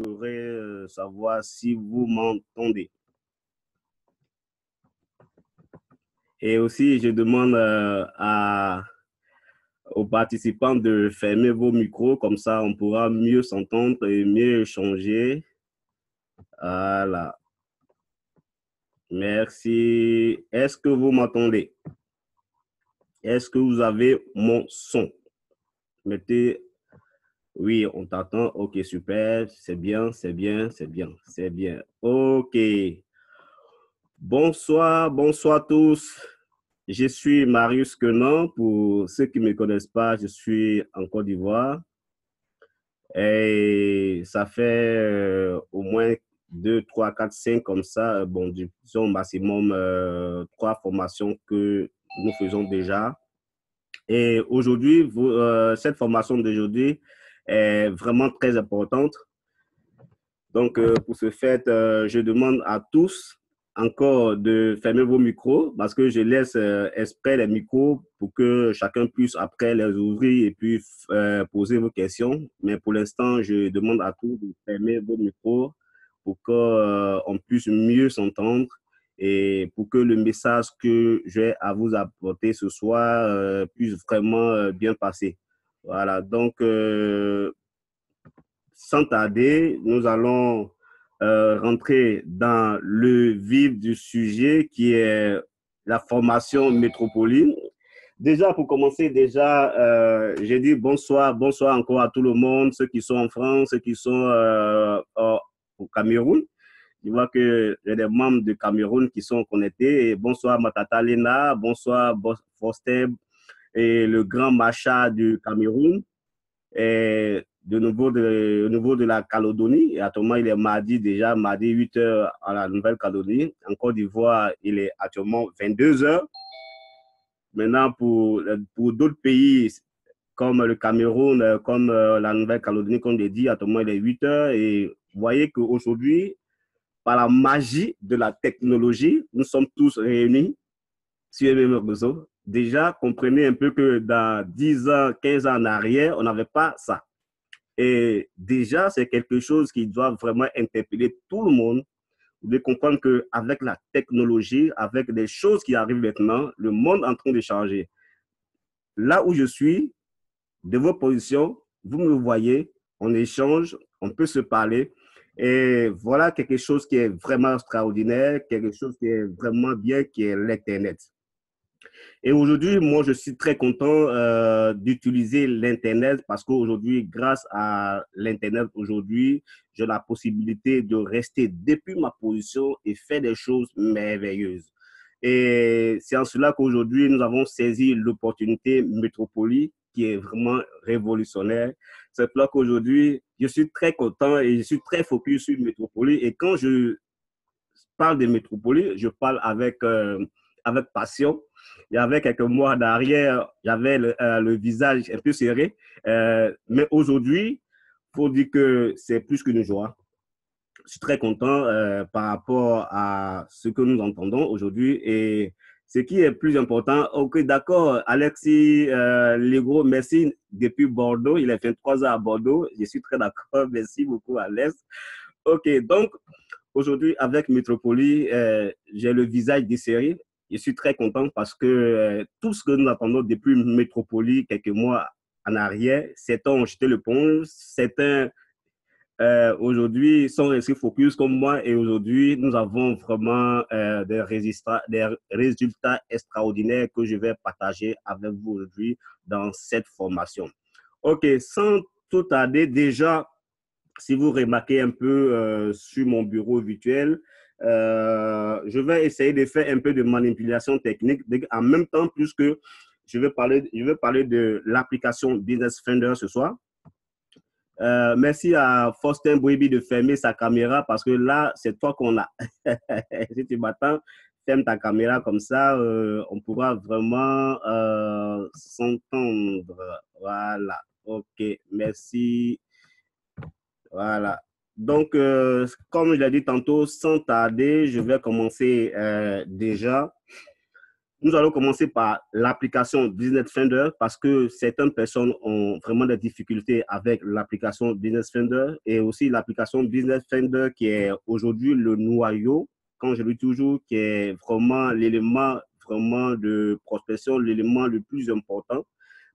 voudrais savoir si vous m'entendez. Et aussi, je demande aux participants de fermer vos micros, comme ça on pourra mieux s'entendre et mieux échanger. Voilà. Merci. Est-ce que vous m'entendez? Est-ce que vous avez mon son? Mettez... Oui, on t'entend. Ok, super. C'est bien, c'est bien, c'est bien, c'est bien. Ok. Bonsoir, bonsoir tous. Je suis Marius Quenan. Pour ceux qui ne me connaissent pas, je suis en Côte d'Ivoire. Et ça fait au moins 2, 3, 4, 5 comme ça. Bon, disons maximum 3 formations que nous faisons déjà. Et aujourd'hui, cette formation d'aujourd'hui est vraiment très importante. Donc, pour ce fait, je demande à tous encore de fermer vos micros parce que je laisse exprès les micros pour que chacun puisse après les ouvrir et puis poser vos questions. Mais pour l'instant, je demande à tous de fermer vos micros pour qu'on puisse mieux s'entendre et pour que le message que j'ai à vous apporter ce soir puisse vraiment bien passer. Voilà, donc sans tarder, nous allons rentrer dans le vif du sujet qui est la formation métropoline. Déjà, pour commencer, j'ai dit bonsoir, bonsoir encore à tout le monde, ceux qui sont en France, ceux qui sont au Cameroun. Je vois que j'ai des membres du Cameroun qui sont connectés. Et bonsoir Matata Lena, bonsoir Foster et le grand Macha du Cameroun. Et au niveau de la Calédonie, et actuellement il est mardi 8 h à la Nouvelle-Calédonie. En Côte d'Ivoire, il est actuellement 22 h. Maintenant, pour d'autres pays comme le Cameroun, comme la Nouvelle-Calédonie, comme je l'ai dit, actuellement il est 8 h. Et vous voyez qu'aujourd'hui, par la magie de la technologie, nous sommes tous réunis sur le même réseau. Déjà, comprenez un peu que dans 10 ans, 15 ans en arrière, on n'avait pas ça. Et déjà, c'est quelque chose qui doit vraiment interpeller tout le monde de comprendre qu'avec la technologie, avec les choses qui arrivent maintenant, le monde est en train de changer. Là où je suis, de vos positions, vous me voyez, on échange, on peut se parler. Et voilà quelque chose qui est vraiment extraordinaire, quelque chose qui est vraiment bien, qui est l'Internet. Et aujourd'hui, moi, je suis très content d'utiliser l'Internet parce qu'aujourd'hui, grâce à l'Internet, aujourd'hui, j'ai la possibilité de rester depuis ma position et faire des choses merveilleuses. Et c'est en cela qu'aujourd'hui, nous avons saisi l'opportunité Métropoli qui est vraiment révolutionnaire. C'est pour cela qu'aujourd'hui, je suis très content et je suis très focus sur Métropoli. Et quand je parle de Métropoli, je parle avec passion. Il y avait quelques mois d'arrière, j'avais le visage un peu serré. Mais aujourd'hui, il faut dire que c'est plus qu'une joie. Je suis très content par rapport à ce que nous entendons aujourd'hui. Et ce qui est plus important, ok, d'accord, Alexis Legros, merci depuis Bordeaux. Il est 23 ans à Bordeaux. Je suis très d'accord. Merci beaucoup, Alex. Ok, donc aujourd'hui, avec Métropoli, j'ai le visage desserré. Je suis très content parce que tout ce que nous attendons depuis Métropoli, quelques mois en arrière, certains ont jeté le pont, certains aujourd'hui sont restés focus comme moi et aujourd'hui, nous avons vraiment des résultats extraordinaires que je vais partager avec vous aujourd'hui dans cette formation. OK, sans tout tarder, déjà, si vous remarquez un peu sur mon bureau virtuel, je vais essayer de faire un peu de manipulation technique en même temps, puisque je vais parler de l'application Business Finder ce soir. Merci à Faustin Bouibi de fermer sa caméra parce que là, c'est toi qu'on a. Si tu m'attends, ferme ta caméra comme ça, on pourra vraiment s'entendre. Voilà. OK. Merci. Voilà. Donc, comme je l'ai dit tantôt, sans tarder, je vais commencer déjà. Nous allons commencer par l'application Business Finder parce que certaines personnes ont vraiment des difficultés avec l'application Business Finder et aussi l'application Business Finder qui est aujourd'hui le noyau, quand je le dis toujours, qui est vraiment l'élément vraiment de prospection, l'élément le plus important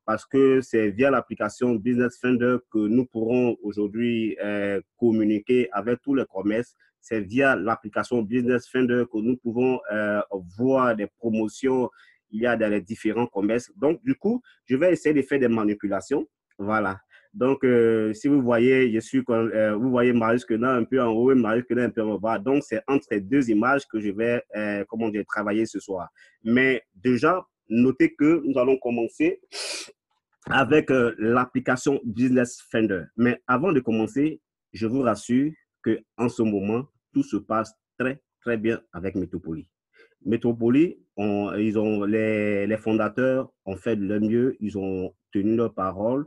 parce que c'est via l'application Business Finder que nous pourrons aujourd'hui communiquer avec tous les commerces. C'est via l'application Business Finder que nous pouvons voir des promotions il y a dans les différents commerces. Donc, du coup, je vais essayer de faire des manipulations. Voilà. Donc, si vous voyez, vous voyez Marius Quenat un peu en haut et Marius Quenat un peu en bas. Donc, c'est entre ces deux images que je vais, comment dire, travailler ce soir. Mais déjà, notez que nous allons commencer avec l'application Business Finder. Mais avant de commencer, je vous rassure qu'en ce moment, tout se passe très, très bien avec Metropolis. Metropolis, les fondateurs ont fait de leur mieux, ils ont tenu leur parole.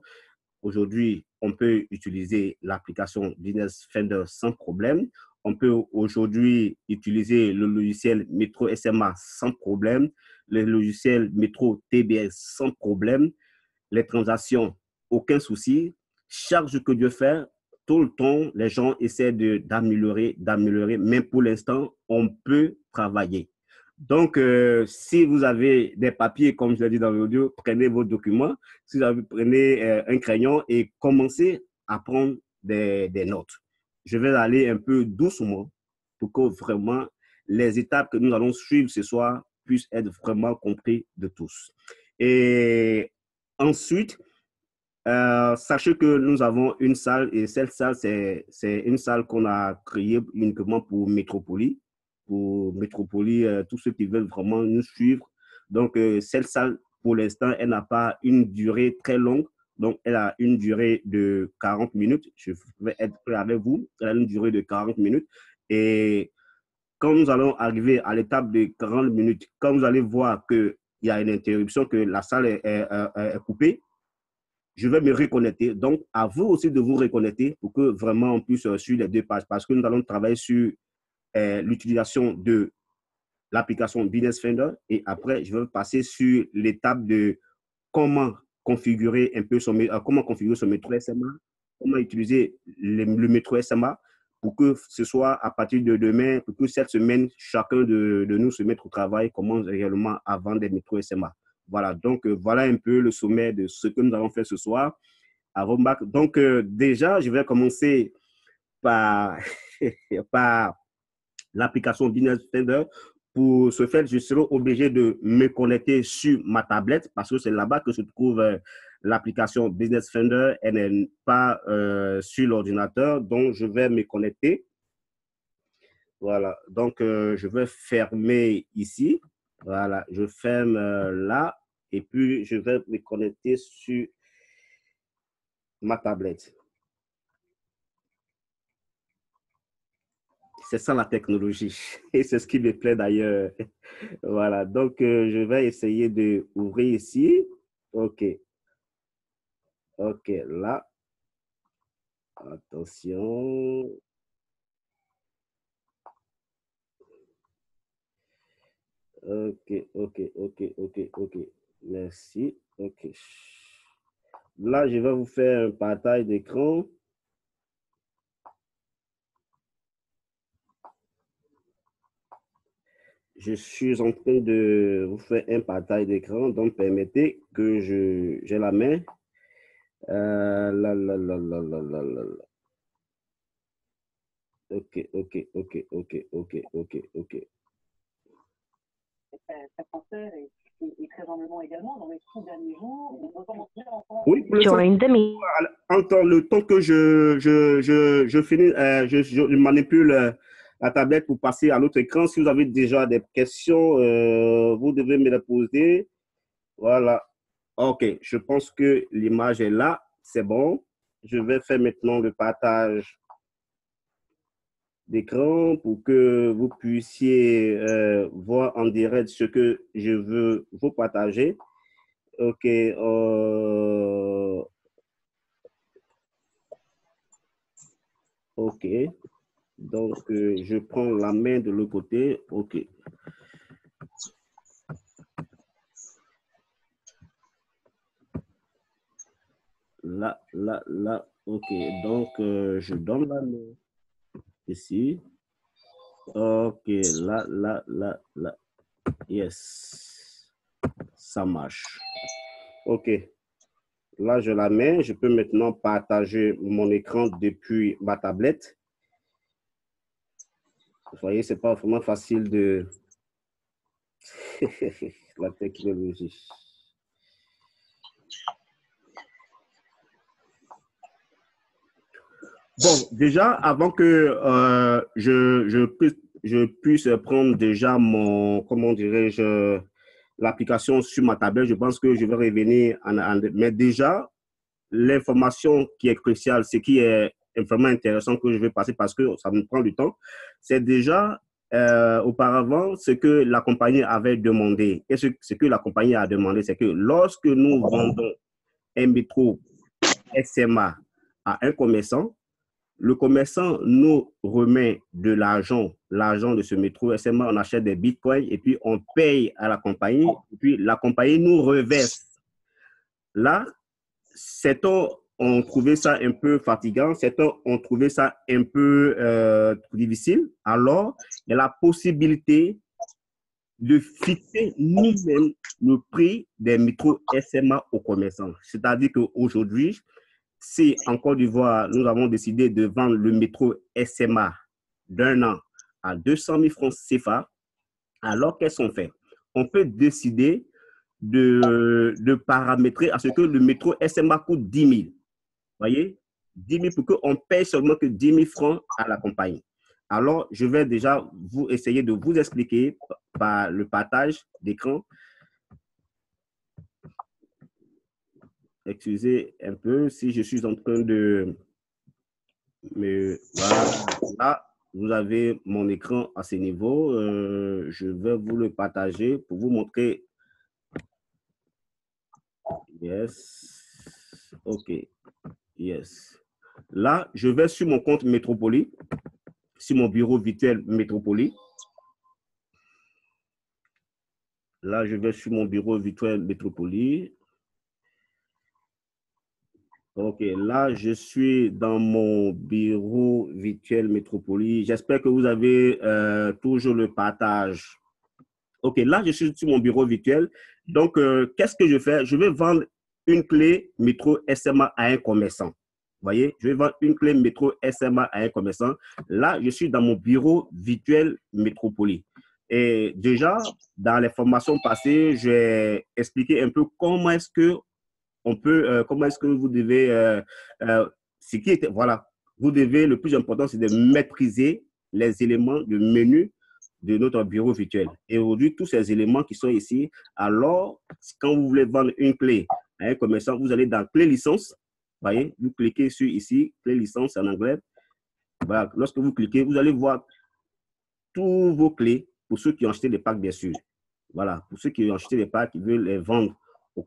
Aujourd'hui, on peut utiliser l'application Business Finder sans problème. On peut aujourd'hui utiliser le logiciel Metro SMA sans problème, le logiciel Metro TBS sans problème, les transactions, aucun souci. Chaque jour que Dieu fait, tout le temps, les gens essaient d'améliorer, mais pour l'instant, on peut travailler. Donc, si vous avez des papiers, comme je l'ai dit dans l'audio, prenez vos documents. Si vous avez, prenez un crayon et commencez à prendre des notes. Je vais aller un peu doucement pour que vraiment les étapes que nous allons suivre ce soir puissent être vraiment comprises de tous. Et ensuite, sachez que nous avons une salle et cette salle, c'est une salle qu'on a créée uniquement pour Métropolis, tous ceux qui veulent vraiment nous suivre. Donc, cette salle, pour l'instant, elle n'a pas une durée très longue. Donc, elle a une durée de 40 minutes. Je vais être clair avec vous. Elle a une durée de 40 minutes. Et quand nous allons arriver à l'étape de 40 minutes, quand vous allez voir qu'il y a une interruption, que la salle est coupée, je vais me reconnecter. Donc, à vous aussi de vous reconnecter pour que vraiment on puisse suivre les deux pages parce que nous allons travailler sur l'utilisation de l'application Business Finder et après, je vais passer sur l'étape de comment configurer un peu comment configurer son métro SMA, comment utiliser le métro SMA pour que ce soit à partir de demain, pour que cette semaine, chacun de nous se mette au travail, commence réellement à vendre des métros SMA. Voilà, donc voilà un peu le sommet de ce que nous allons faire ce soir. Donc déjà, je vais commencer par, par l'application Business Finder. Pour ce faire, je serai obligé de me connecter sur ma tablette parce que c'est là-bas que se trouve l'application Business Finder. Elle n'est pas sur l'ordinateur, donc je vais me connecter. Voilà, donc je vais fermer ici. Voilà, je ferme là et puis je vais me connecter sur ma tablette. C'est ça la technologie et c'est ce qui me plaît d'ailleurs. Voilà, donc je vais essayer de ouvrir ici. OK, OK, là. Attention. OK, OK, OK, OK, OK. Merci. OK. Là, je vais vous faire un partage d'écran. Je suis en train de vous faire un partage d'écran, donc permettez que j'ai la main. Là, là, là, là, là, là, là. OK, OK, OK, OK, OK, OK, OK. Très humblement également dans les 6 derniers jours. Oui, le temps que je finis, je manipule la tablette pour passer à l'autre écran. Si vous avez déjà des questions, vous devez me les poser. Voilà. OK, je pense que l'image est là. C'est bon. Je vais faire maintenant le partage d'écran pour que vous puissiez voir en direct ce que je veux vous partager. OK. OK. Donc, je prends la main de l'autre côté. OK. là. OK. Donc, je donne la main ici. OK. Là. Yes. Ça marche. OK. Là, je la mets. Je peux maintenant partager mon écran depuis ma tablette. Vous voyez, c'est pas vraiment facile de... la technologie. Bon, déjà, avant que je puisse prendre déjà mon, comment dirais-je, l'application sur ma tablette, je pense que je vais revenir mais déjà, l'information qui est cruciale, ce qui est vraiment intéressant que je vais passer parce que ça me prend du temps, c'est déjà auparavant ce que la compagnie avait demandé. Et ce que la compagnie a demandé, c'est que lorsque nous vendons un métro SMA à un commerçant, le commerçant nous remet de l'argent de ce métro SMA, on achète des bitcoins et puis on paye à la compagnie, et puis la compagnie nous reverse. Là, certains ont trouvé ça un peu fatigant, certains ont trouvé ça un peu difficile. Alors, il y a la possibilité de fixer nous-mêmes le prix des métros SMA aux commerçants. C'est-à-dire qu'aujourd'hui, si en Côte d'Ivoire, nous avons décidé de vendre le métro SMA d'un an à 200 000 francs CFA, alors qu'est-ce qu'on fait? On peut décider de paramétrer à ce que le métro SMA coûte 10 000. Vous voyez? 10 000 pour qu'on paye seulement que 10 000 francs à la compagnie. Alors, je vais déjà vous essayer de vous expliquer par le partage d'écran. Excusez un peu si je suis en train de... Mais voilà, vous avez mon écran à ce niveau. Je vais vous le partager pour vous montrer. Yes. OK. Yes. Là, je vais sur mon compte Métropolie, sur mon bureau virtuel Métropolie. Là, je vais sur mon bureau virtuel Métropolie. OK, là, je suis dans mon bureau virtuel Métropolie. J'espère que vous avez toujours le partage. OK, là, je suis sur mon bureau virtuel. Donc, qu'est-ce que je fais? Je vais vendre une clé métro SMA à un commerçant. Vous voyez, je vais vendre une clé métro SMA à un commerçant. Là, je suis dans mon bureau virtuel Métropolie. Et déjà, dans les formations passées, j'ai expliqué un peu comment est-ce que on peut, comment est-ce que vous devez, ce qui était, voilà, vous devez, le plus important, c'est de maîtriser les éléments de menu de notre bureau virtuel. Et aujourd'hui, tous ces éléments qui sont ici, alors, quand vous voulez vendre une clé à un commerçant, vous allez dans clé licence, vous voyez, vous cliquez sur ici, clé licence en anglais. Voilà, lorsque vous cliquez, vous allez voir tous vos clés pour ceux qui ont acheté des packs, bien sûr. Voilà, pour ceux qui ont acheté des packs, qui veulent les vendre au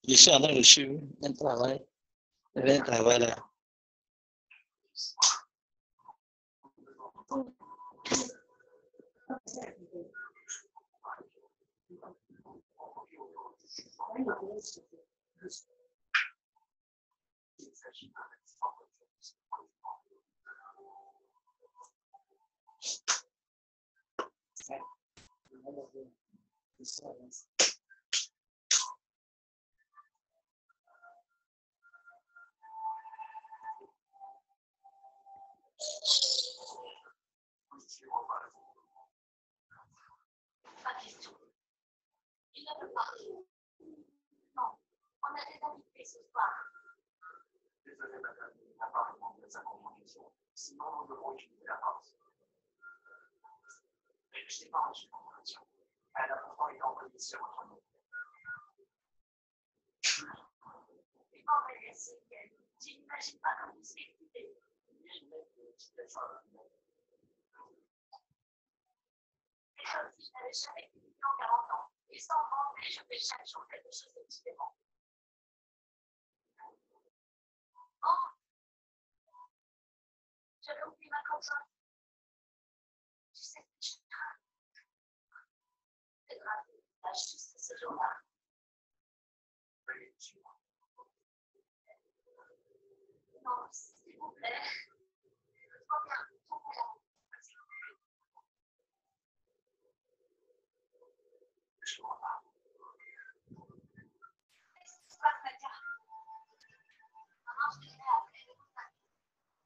Je suis en train de suivre un travail. Un travail là.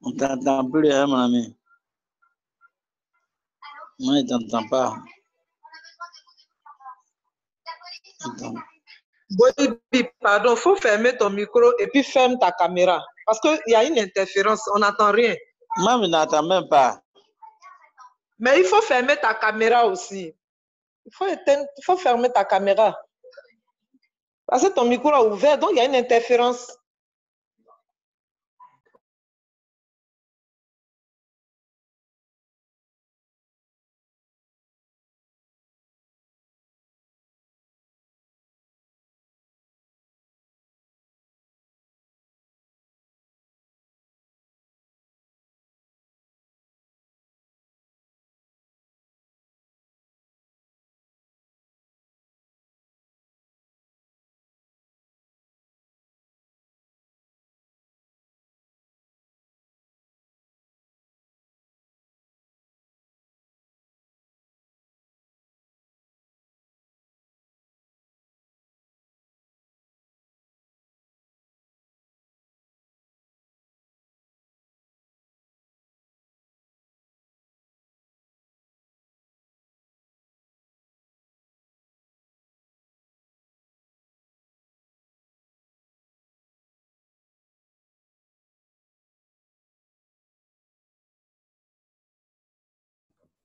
On t'entend plus, hein, mon ami. Moi, je t'entends pas. Oui, pardon, il faut fermer ton micro et puis ferme ta caméra. Parce qu'il y a une interférence, on n'entend rien. Moi, je n'entends même pas. Mais il faut fermer ta caméra aussi. Il faut fermer ta caméra. Parce que ton micro est ouvert, donc il y a une interférence.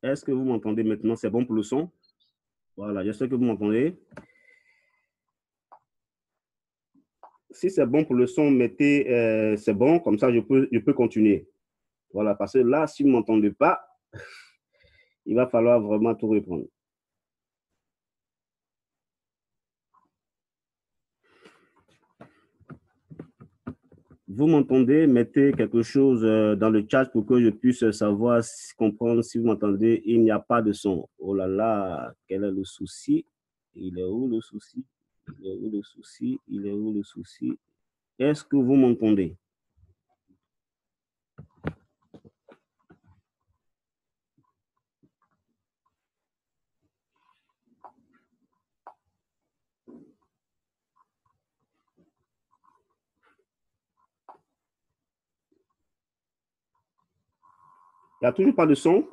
Est-ce que vous m'entendez maintenant? C'est bon pour le son? Voilà, j'espère que vous m'entendez. Si c'est bon pour le son, mettez c'est bon, comme ça je peux continuer. Voilà, parce que là, si vous ne m'entendez pas, il va falloir vraiment tout reprendre. vous m'entendez? Mettez quelque chose dans le chat pour que je puisse savoir, comprendre si vous m'entendez. Il n'y a pas de son. Oh là là, quel est le souci? Il est où le souci? Il est où le souci? Il est où le souci? Est-ce que vous m'entendez? Il n'y a toujours pas de son?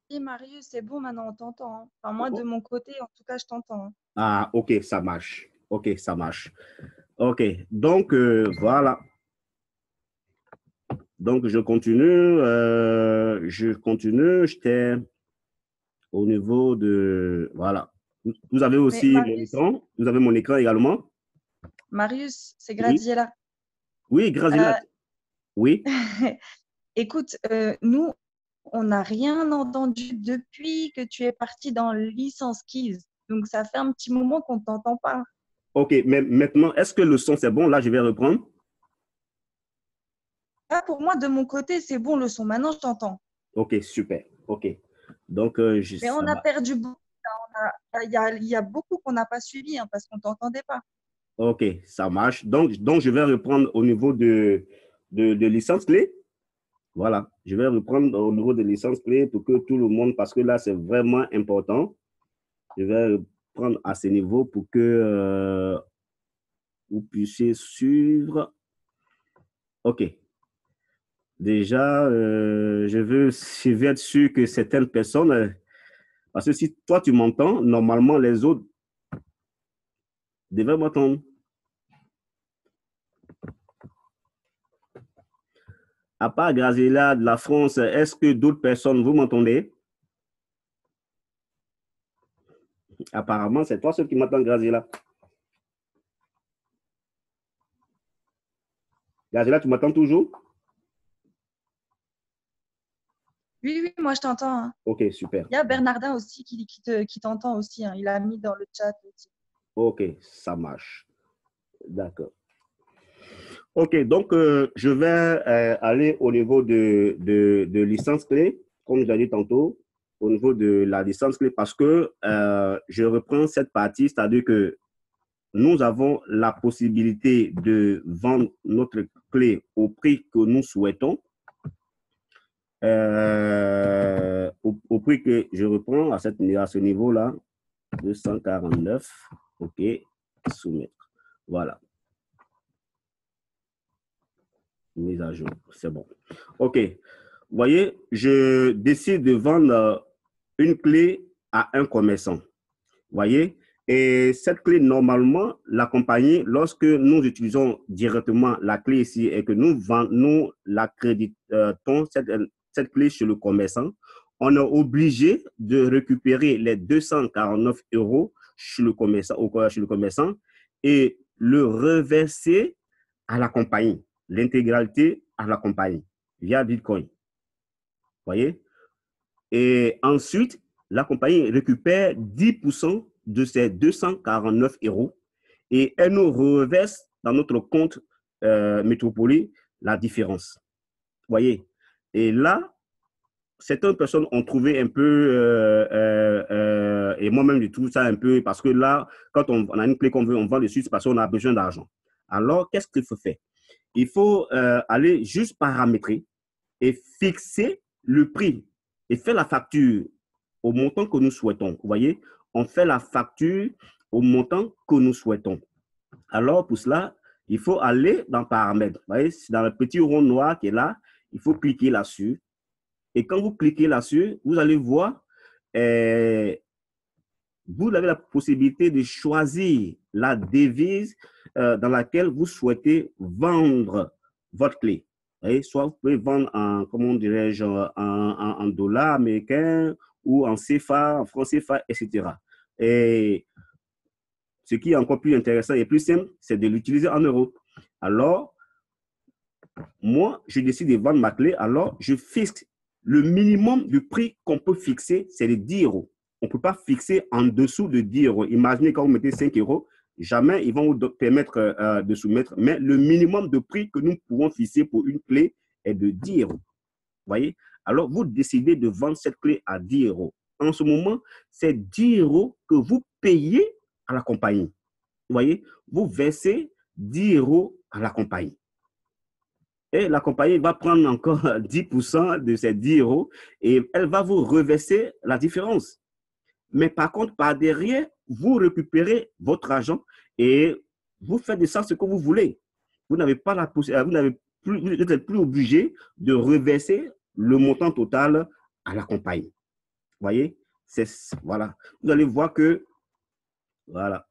Oui, Marius, c'est bon, maintenant on t'entend, hein. Enfin, moi, de mon côté, en tout cas, je t'entends, hein. Ah, ok, ça marche. Ok, ça marche. Ok, donc voilà. Donc je continue. J'étais au niveau de... Voilà. Vous avez Mais aussi mon Marius, écran. Vous avez mon écran également. C'est Oui, Graziella. oui, Graziella. Oui. Écoute, nous, on n'a rien entendu depuis que tu es parti dans Licence Keys. Donc, ça fait un petit moment qu'on ne t'entend pas. Ok, mais maintenant, est-ce que le son c'est bon? Là, je vais reprendre. Là, pour moi, de mon côté, c'est bon le son. Maintenant, je t'entends. Ok, super. Ok. Donc, Mais on ça a va. perdu beaucoup. Il y a beaucoup qu'on n'a pas suivi, hein, parce qu'on ne t'entendait pas. Ok, ça marche. Donc, je vais reprendre au niveau de licence clé. Voilà, je vais reprendre au niveau de licence clé pour que tout le monde, parce que là, c'est vraiment important. Je vais reprendre à ce niveau pour que vous puissiez suivre. OK. Déjà, je vais être sûr que certaines personnes, parce que si toi, tu m'entends, normalement, les autres devaient m'entendre. À part Graziella de la France, est-ce que d'autres personnes, vous m'entendez? Apparemment, c'est toi seul qui m'entends, Graziella. Graziella, tu m'entends toujours? Oui, oui, moi, je t'entends, hein. OK, super. Il y a Bernardin aussi qui t'entend aussi, hein. Il a mis dans le chat aussi. OK, ça marche. D'accord. OK, donc je vais aller au niveau de licence clé, comme j'ai dit tantôt, au niveau de la licence clé, parce que je reprends cette partie, c'est-à-dire que nous avons la possibilité de vendre notre clé au prix que nous souhaitons, au prix que je reprends à ce niveau-là, 249, OK, soumettre. Voilà. Mise à jour, c'est bon. OK. Vous voyez, je décide de vendre une clé à un commerçant. Vous voyez, et cette clé, normalement, la compagnie, lorsque nous utilisons directement la clé ici et que nous l'accréditons, cette clé chez le commerçant, on est obligé de récupérer les 249 € chez le commerçant et le reverser à la compagnie, l'intégralité à la compagnie via Bitcoin. Vous voyez? Et ensuite, la compagnie récupère 10% de ces 249 € et elle nous reverse dans notre compte Métropolie la différence. Vous voyez? Et là, certaines personnes ont trouvé un peu, et moi-même je trouve ça un peu, parce que là, quand on a une clé qu'on veut, on vend dessus, c'est parce qu'on a besoin d'argent. Alors, qu'est-ce qu'il faut faire? Il faut aller juste paramétrer et fixer le prix et faire la facture au montant que nous souhaitons. Vous voyez, on fait la facture au montant que nous souhaitons. Alors, pour cela, il faut aller dans paramètres. Vous voyez, c'est dans le petit rond noir qui est là, il faut cliquer là-dessus. Et quand vous cliquez là-dessus, vous allez voir, vous avez la possibilité de choisir la devise dans laquelle vous souhaitez vendre votre clé. Et soit vous pouvez vendre en, comment dirais-je, en dollars américains ou en CFA, en francs CFA, etc. Et ce qui est encore plus intéressant et plus simple, c'est de l'utiliser en euros. Alors, moi, je décide de vendre ma clé, alors je fixe le minimum du prix qu'on peut fixer, c'est de 10 €. on ne peut pas fixer en dessous de 10 euros. Imaginez quand vous mettez 5 euros, jamais ils vont vous permettre de soumettre. Mais le minimum de prix que nous pouvons fixer pour une clé est de 10 euros. Vous voyez? Alors, vous décidez de vendre cette clé à 10 euros. En ce moment, c'est 10 euros que vous payez à la compagnie. Vous voyez? Vous versez 10 euros à la compagnie. Et la compagnie va prendre encore 10% de ces 10 euros et elle va vous reverser la différence. Mais par contre, par derrière, vous récupérez votre argent et vous faites de ça ce que vous voulez. Vous n'avez pas la possibilité, vous n'êtes plus obligé de reverser le montant total à la compagnie. Vous voyez? Voilà. Vous allez voir que, voilà.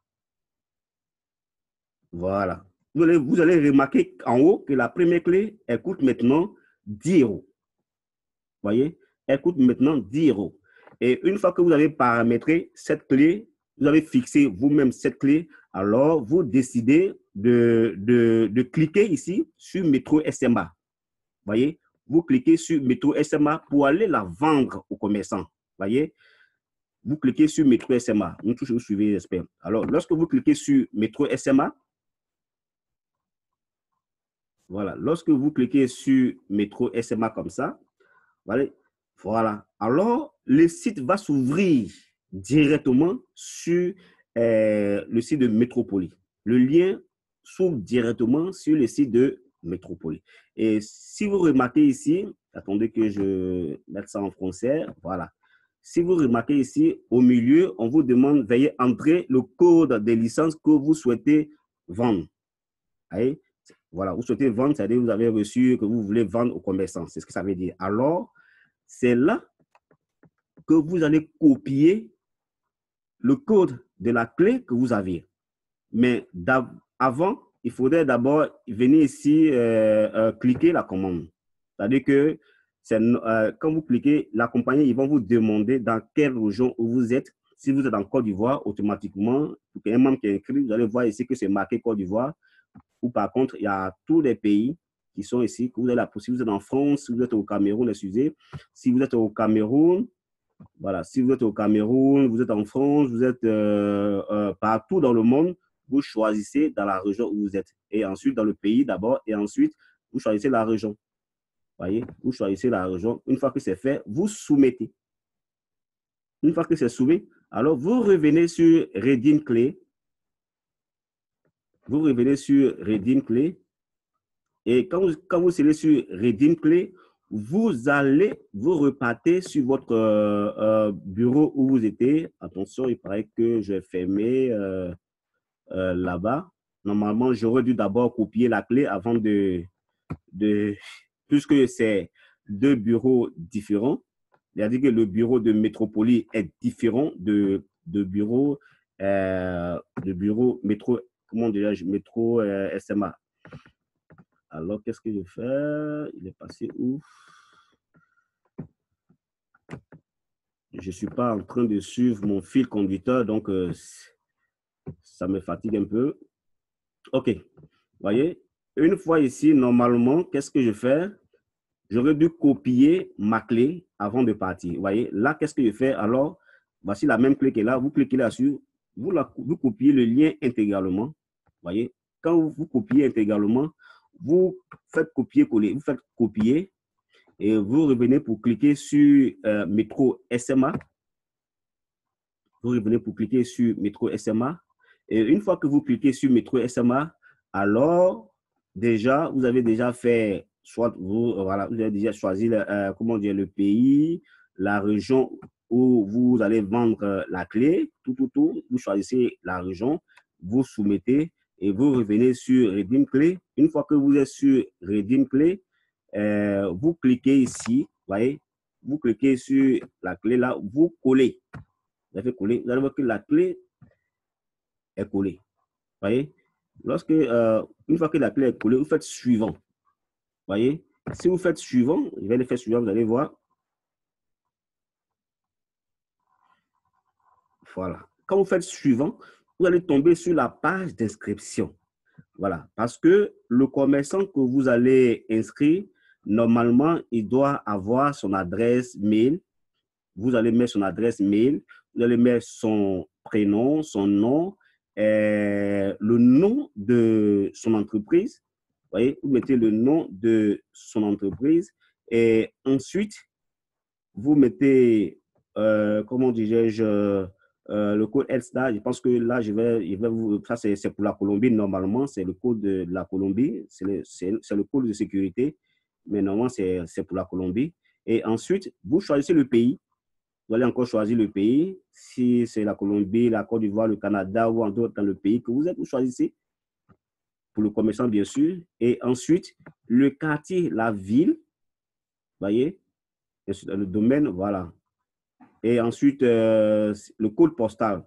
Voilà. Vous allez remarquer en haut que la première clé, elle coûte maintenant 10 euros. Vous voyez? Elle coûte maintenant 10 euros. Et une fois que vous avez paramétré cette clé, vous avez fixé vous-même cette clé, alors vous décidez de cliquer ici sur Métro SMA. Vous voyez? Vous cliquez sur Métro SMA pour aller la vendre aux commerçants. Vous voyez? Vous cliquez sur Métro SMA. Nous tous, vous suivez, j'espère. Alors, lorsque vous cliquez sur Métro SMA, voilà, lorsque vous cliquez sur Métro SMA comme ça, voilà. Alors, le site va s'ouvrir directement sur le site de Métropolie. Le lien s'ouvre directement sur le site de Métropolie. Et si vous remarquez ici, attendez que je mette ça en français, voilà. Si vous remarquez ici, au milieu, on vous demande, veuillez entrer le code de licence que vous souhaitez vendre. Allez? Voilà, vous souhaitez vendre, c'est-à-dire que vous avez reçu, que vous voulez vendre aux commerçants. C'est ce que ça veut dire. Alors, c'est là que vous allez copier le code de la clé que vous aviez. Mais avant, il faudrait d'abord venir ici, cliquer la commande. C'est-à-dire que quand vous cliquez, la compagnie, ils vont vous demander dans quelle région où vous êtes. Si vous êtes en Côte d'Ivoire, automatiquement, pour qu'il y ait un membre qui est écrit, vous allez voir ici que c'est marqué Côte d'Ivoire. Ou par contre, il y a tous les pays qui sont ici, que vous avez la possibilité. Vous êtes en France, si vous êtes au Cameroun, excusez. Si vous êtes au Cameroun, voilà, si vous êtes au Cameroun, vous êtes en France, vous êtes partout dans le monde, vous choisissez dans la région où vous êtes. Et ensuite, dans le pays d'abord, et ensuite, vous choisissez la région. Vous voyez, vous choisissez la région. Une fois que c'est fait, vous soumettez. Une fois que c'est soumis, alors vous revenez sur Redeem Clé. Vous revenez sur Redeem Clé. Et quand vous serez sur Redeem Clé, vous allez vous repartir sur votre bureau où vous étiez. Attention, il paraît que je vais fermer là-bas. Normalement, j'aurais dû d'abord copier la clé avant puisque c'est deux bureaux différents. C'est-à-dire que le bureau de Métropolie est différent de bureau métro, comment dirais-je, métro SMA. Alors, qu'est-ce que je fais? Il est passé où? Je ne suis pas en train de suivre mon fil conducteur, donc ça me fatigue un peu. OK. Vous voyez, une fois ici, normalement, qu'est-ce que je fais? J'aurais dû copier ma clé avant de partir. Vous voyez, là, qu'est-ce que je fais? Alors, voici la même clé qui est là. Vous cliquez là-dessus. Vous copiez le lien intégralement. Vous voyez, quand vous copiez intégralement, vous faites copier-coller. Vous faites copier et vous revenez pour cliquer sur Métro SMA. Vous revenez pour cliquer sur Métro SMA. Et une fois que vous cliquez sur Métro SMA, alors, déjà, vous avez déjà fait, soit vous avez déjà choisi le pays, la région où vous allez vendre la clé, tout. Vous choisissez la région, vous soumettez et vous revenez sur Redeem Clé. Une fois que vous êtes sur Redeem Clé, vous cliquez ici, vous voyez, vous cliquez sur la clé là, vous collez. Vous avez collé, vous allez voir que la clé est collée. Vous voyez, une fois que la clé est collée, vous faites suivant. Vous voyez, si vous faites suivant, je vais le faire suivant, vous allez voir. Voilà. Quand vous faites suivant, vous allez tomber sur la page d'inscription. Voilà. Parce que le commerçant que vous allez inscrire, normalement, il doit avoir son adresse mail vous allez mettre son adresse mail, vous allez mettre son prénom, son nom, le nom de son entreprise. Vous voyez, vous mettez le nom de son entreprise et ensuite, vous mettez, comment dirais-je, le code ELSTA. Je pense que là, je vais vous, ça c'est pour la Colombie, normalement, c'est le code de la Colombie, c'est le code de sécurité, mais normalement, c'est pour la Colombie. Et ensuite, vous choisissez le pays. Vous allez encore choisir le pays. Si c'est la Colombie, la Côte d'Ivoire, le Canada ou en d'autres dans le pays que vous êtes, vous choisissez pour le commerçant, bien sûr. Et ensuite, le quartier, la ville, vous voyez, le domaine, voilà. Et ensuite, le code postal.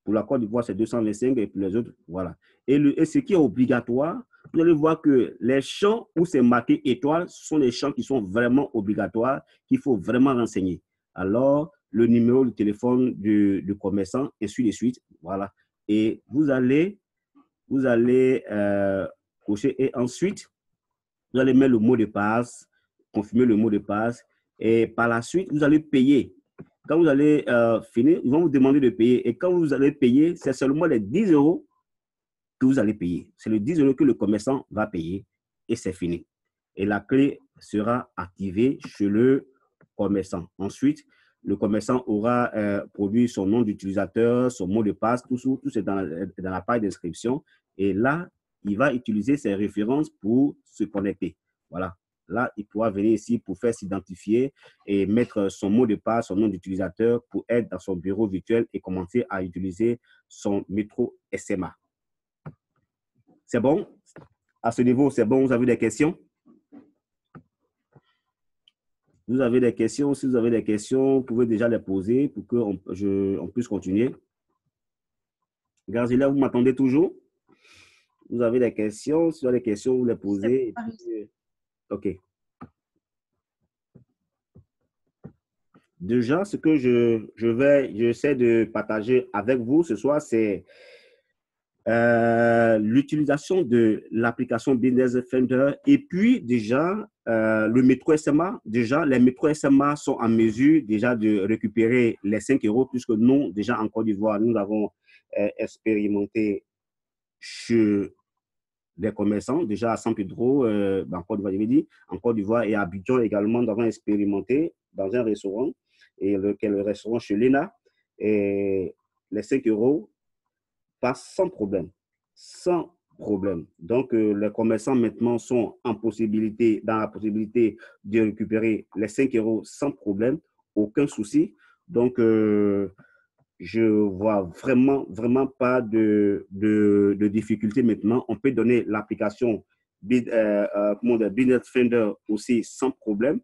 Pour la Côte d'Ivoire, c'est 225 et pour les autres, voilà. Et ce qui est obligatoire, vous allez voir que les champs où c'est marqué étoile sont les champs qui sont vraiment obligatoires, qu'il faut vraiment renseigner. Alors, le numéro de téléphone du commerçant, et ainsi de suite, voilà. Et vous allez cocher et ensuite, vous allez mettre le mot de passe, confirmer le mot de passe et par la suite, vous allez payer. Quand vous allez finir, ils vont vous demander de payer. Et quand vous allez payer, c'est seulement les 10 euros que vous allez payer. C'est les 10 euros que le commerçant va payer et c'est fini. Et la clé sera activée chez le commerçant. Ensuite, le commerçant aura produit son nom d'utilisateur, son mot de passe, tout c'est dans la page d'inscription. Et là, il va utiliser ses références pour se connecter. Voilà. Là, il pourra venir ici pour faire s'identifier et mettre son mot de passe, son nom d'utilisateur pour être dans son bureau virtuel et commencer à utiliser son métro SMA. C'est bon? À ce niveau, c'est bon? Vous avez des questions? Vous avez des questions? Si vous avez des questions, vous pouvez déjà les poser pour qu'on puisse continuer. Garzila, vous m'attendez toujours? Vous avez des questions? Si vous avez des questions, vous les posez. OK. Déjà, ce que j'essaie de partager avec vous ce soir, c'est l'utilisation de l'application Business Defender et puis déjà le métro SMA. Déjà, les métros SMA sont en mesure déjà de récupérer les 5 euros puisque nous, déjà en Côte d'Ivoire, nous avons expérimenté chez des commerçants, déjà à San Pedro, en Côte d'Ivoire, en Côte d'Ivoire et à Abidjan également, nous avons expérimenté dans un restaurant, et le restaurant chez Lena, et les 5 euros passent sans problème. Sans problème. Donc, les commerçants maintenant sont dans la possibilité de récupérer les 5 euros sans problème, aucun souci. Donc, je vois vraiment pas de difficulté maintenant. On peut donner l'application Business Finder aussi sans problème.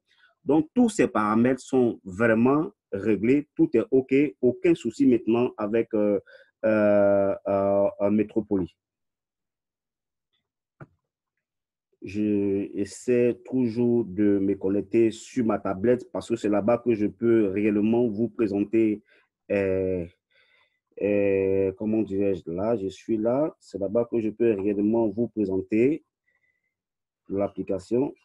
Donc, tous ces paramètres sont vraiment réglés. Tout est OK. Aucun souci maintenant avec Métropoli. J'essaie toujours de me connecter sur ma tablette parce que c'est là-bas que je peux réellement vous présenter comment dirais-je, là, je suis là, c'est là-bas que je peux réellement vous présenter l'application.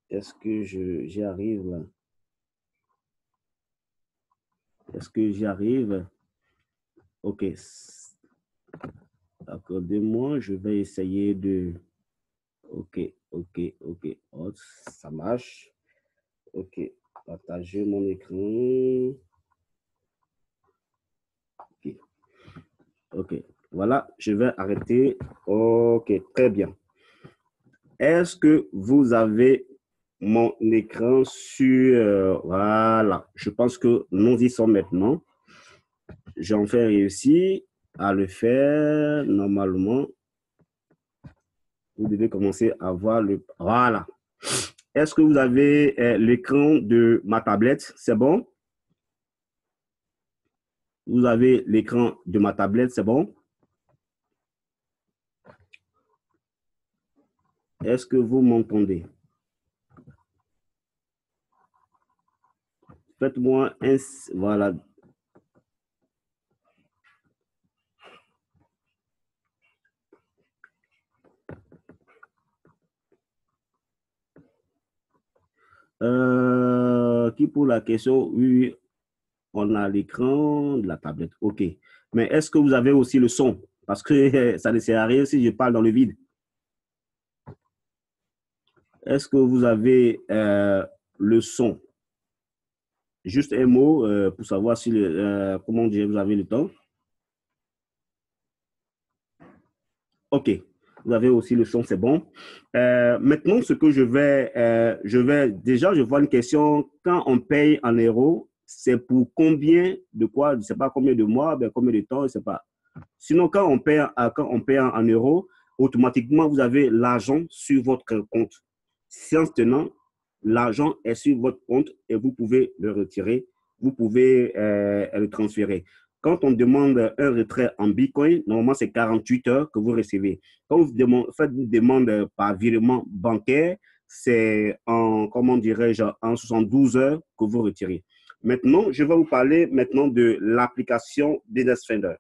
Est-ce que j'y arrive là? Est-ce que j'y arrive? OK. Accordez-moi, je vais essayer de... OK. Oh, ça marche. OK. Partager mon écran. OK. Voilà, je vais arrêter. OK, très bien. Est-ce que vous avez mon écran sur... voilà, je pense que nous y sommes maintenant. J'ai enfin réussi à le faire normalement. Vous devez commencer à voir le... Voilà. Est-ce que vous avez l'écran de ma tablette? C'est bon? Vous avez l'écran de ma tablette, c'est bon? Est-ce que vous m'entendez? Faites-moi un... Voilà. Qui pour la question? Oui. On a l'écran de la tablette. OK. Mais est-ce que vous avez aussi le son? Parce que ça ne sert à rien si je parle dans le vide. Est-ce que vous avez le son? Juste un mot pour savoir si comment dire, vous avez le temps. OK. Vous avez aussi le son, c'est bon. Maintenant, ce que je vais déjà, je vois une question. Quand on paye en euros, c'est pour combien de quoi? Je ne sais pas combien de mois, ben, combien de temps, je ne sais pas. Sinon, quand on paye en euros, automatiquement, vous avez l'argent sur votre compte. Séance tenant, l'argent est sur votre compte et vous pouvez le retirer, vous pouvez le transférer. Quand on demande un retrait en Bitcoin, normalement, c'est 48 heures que vous recevez. Quand vous faites une demande par virement bancaire, c'est en, comment dirais-je, en 72 heures que vous retirez. Maintenant, je vais vous parler maintenant de l'application Business Finder.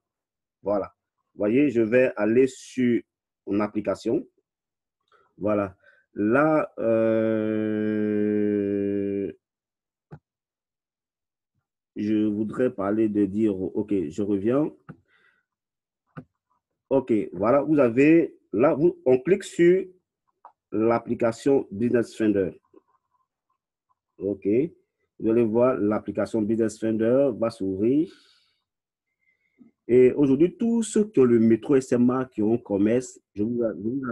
Voilà. Vous voyez, je vais aller sur mon application. Voilà. Là, je voudrais parler de dire, OK, je reviens. OK, voilà, vous avez, là, on clique sur l'application Business Finder. OK, vous allez voir l'application Business Finder va s'ouvrir. Et aujourd'hui, tous ceux qui ont le métro SMA, qui ont commerce, je vous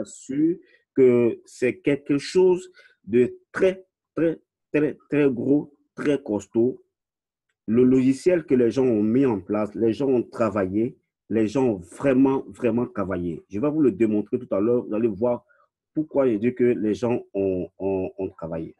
assure que c'est quelque chose de très, très, très, très gros, très costaud. Le logiciel que les gens ont mis en place, les gens ont travaillé, les gens ont vraiment, vraiment travaillé. Je vais vous le démontrer tout à l'heure. Vous allez voir pourquoi je dis que les gens ont travaillé.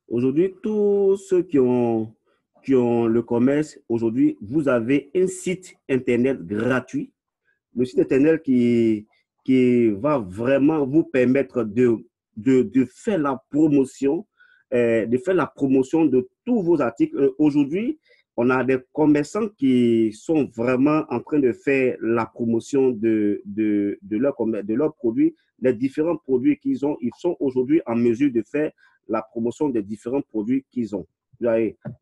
Aujourd'hui, tous ceux qui ont le commerce, aujourd'hui, vous avez un site Internet gratuit. Le site Internet qui va vraiment vous permettre de faire la promotion, de tous vos articles. Aujourd'hui, on a des commerçants qui sont vraiment en train de faire la promotion de leurs produits, les différents produits qu'ils ont. Ils sont aujourd'hui en mesure de faire la promotion des différents produits qu'ils ont.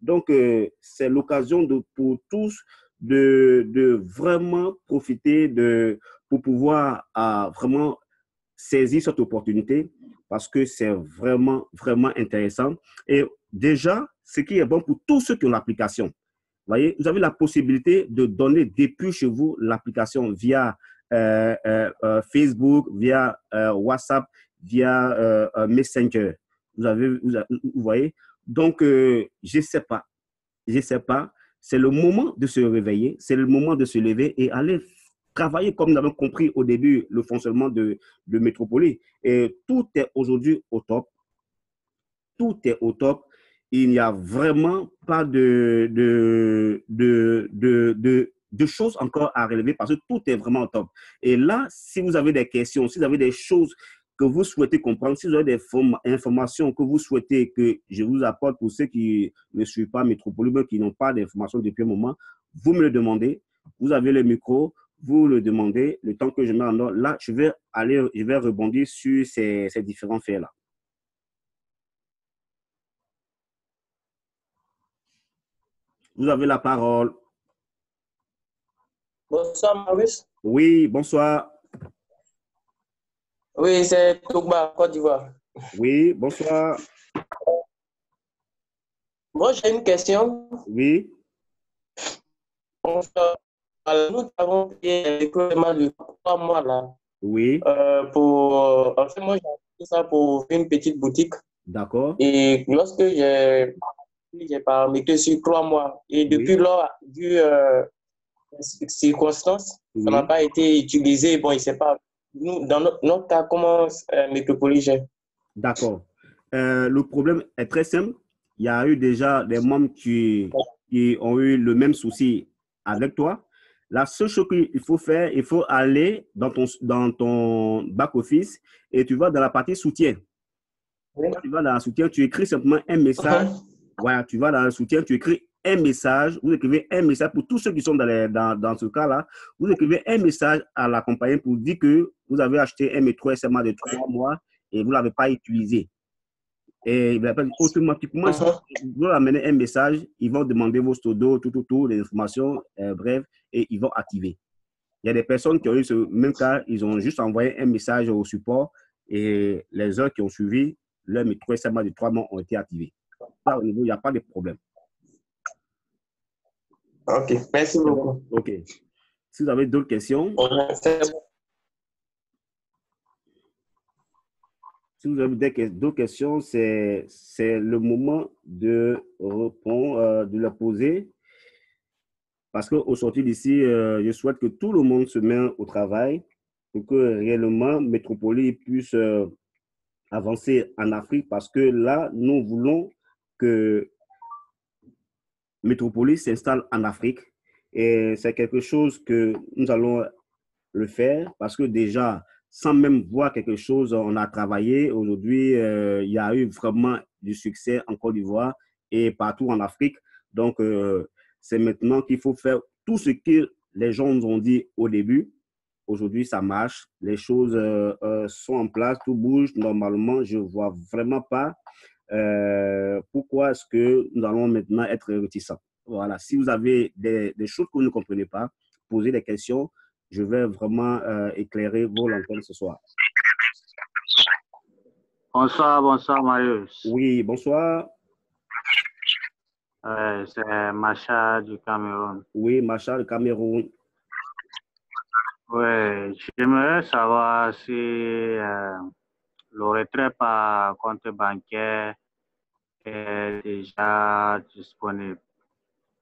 Donc, c'est l'occasion pour tous de vraiment profiter pour pouvoir vraiment saisir cette opportunité parce que c'est vraiment, vraiment intéressant. Et déjà, ce qui est bon pour tous ceux qui ont l'application, vous voyez, vous avez la possibilité de donner depuis chez vous l'application via Facebook, via WhatsApp, via Messenger. Vous voyez, donc, je ne sais pas, c'est le moment de se réveiller, c'est le moment de se lever et aller travailler comme nous avons compris au début le fonctionnement de Métropole. Et tout est aujourd'hui au top. Tout est au top. Il n'y a vraiment pas de choses encore à relever parce que tout est vraiment au top. Et là, si vous avez des questions, si vous avez des choses que vous souhaitez comprendre, si vous avez des informations que vous souhaitez que je vous apporte pour ceux qui ne suivent pas Métropole, mais qui n'ont pas d'informations depuis un moment, vous me le demandez. Vous avez le micro, vous le demandez. Le temps que je mets en ordre, là, je vais rebondir sur ces différents faits-là. Vous avez la parole. Bonsoir, Maurice. Oui, bonsoir. Oui, c'est Tougba, Côte d'Ivoire. Oui, bonsoir. Moi, j'ai une question. Oui. Bonsoir. Alors, nous avons payé l'écoulement de 3 mois là. Oui. En fait, moi, j'ai acheté ça pour une petite boutique. D'accord. Et lorsque j'ai paramétré sur 3 mois, et depuis lors, vu les circonstances, ça n'a pas été utilisé. Bon, il ne sait pas. Nous, dans notre cas, comment Métropole gère? D'accord. Le problème est très simple. Il y a eu déjà des membres qui ont eu le même souci avec toi. La seule chose qu'il faut faire, il faut aller dans ton back-office et tu vas dans la partie soutien. Quand tu vas dans la soutien, tu écris simplement un message Voilà, tu vas dans le soutien, tu écris un message, vous écrivez un message pour tous ceux qui sont dans ce cas-là, vous écrivez un message à la compagnie pour dire que vous avez acheté un métro SMA de 3 mois et vous ne l'avez pas utilisé. Et automatiquement, si vous leur amenez un message, ils vont demander vos stodos, tout, les informations, bref, et ils vont activer. Il y a des personnes qui ont eu ce même cas, ils ont juste envoyé un message au support et les heures qui ont suivi, leur métro SMA de 3 mois ont été activés. Là, au niveau, il n'y a pas de problème. Ok, merci beaucoup. Ok. Si vous avez d'autres questions, si vous avez d'autres questions, c'est le moment de répondre, de les poser. Parce qu'au sortir d'ici, je souhaite que tout le monde se mette au travail pour que réellement Métropolis puisse avancer en Afrique. Parce que là, nous voulons que Métropolis s'installe en Afrique. Et c'est quelque chose que nous allons le faire parce que déjà, sans même voir quelque chose, on a travaillé. Aujourd'hui, il y a eu vraiment du succès en Côte d'Ivoire et partout en Afrique. Donc, c'est maintenant qu'il faut faire tout ce que les gens nous ont dit au début. Aujourd'hui, ça marche. Les choses sont en place, tout bouge. Normalement, je ne vois vraiment pas pourquoi est-ce que nous allons maintenant être réticents. Voilà. Si vous avez des choses que vous ne comprenez pas, posez des questions. Je vais vraiment éclairer vos lanternes ce soir. Bonsoir, Marius. Oui, bonsoir. C'est Macha du Cameroun. Oui, Macha du Cameroun. Oui, j'aimerais savoir si le retrait par compte bancaire est déjà disponible.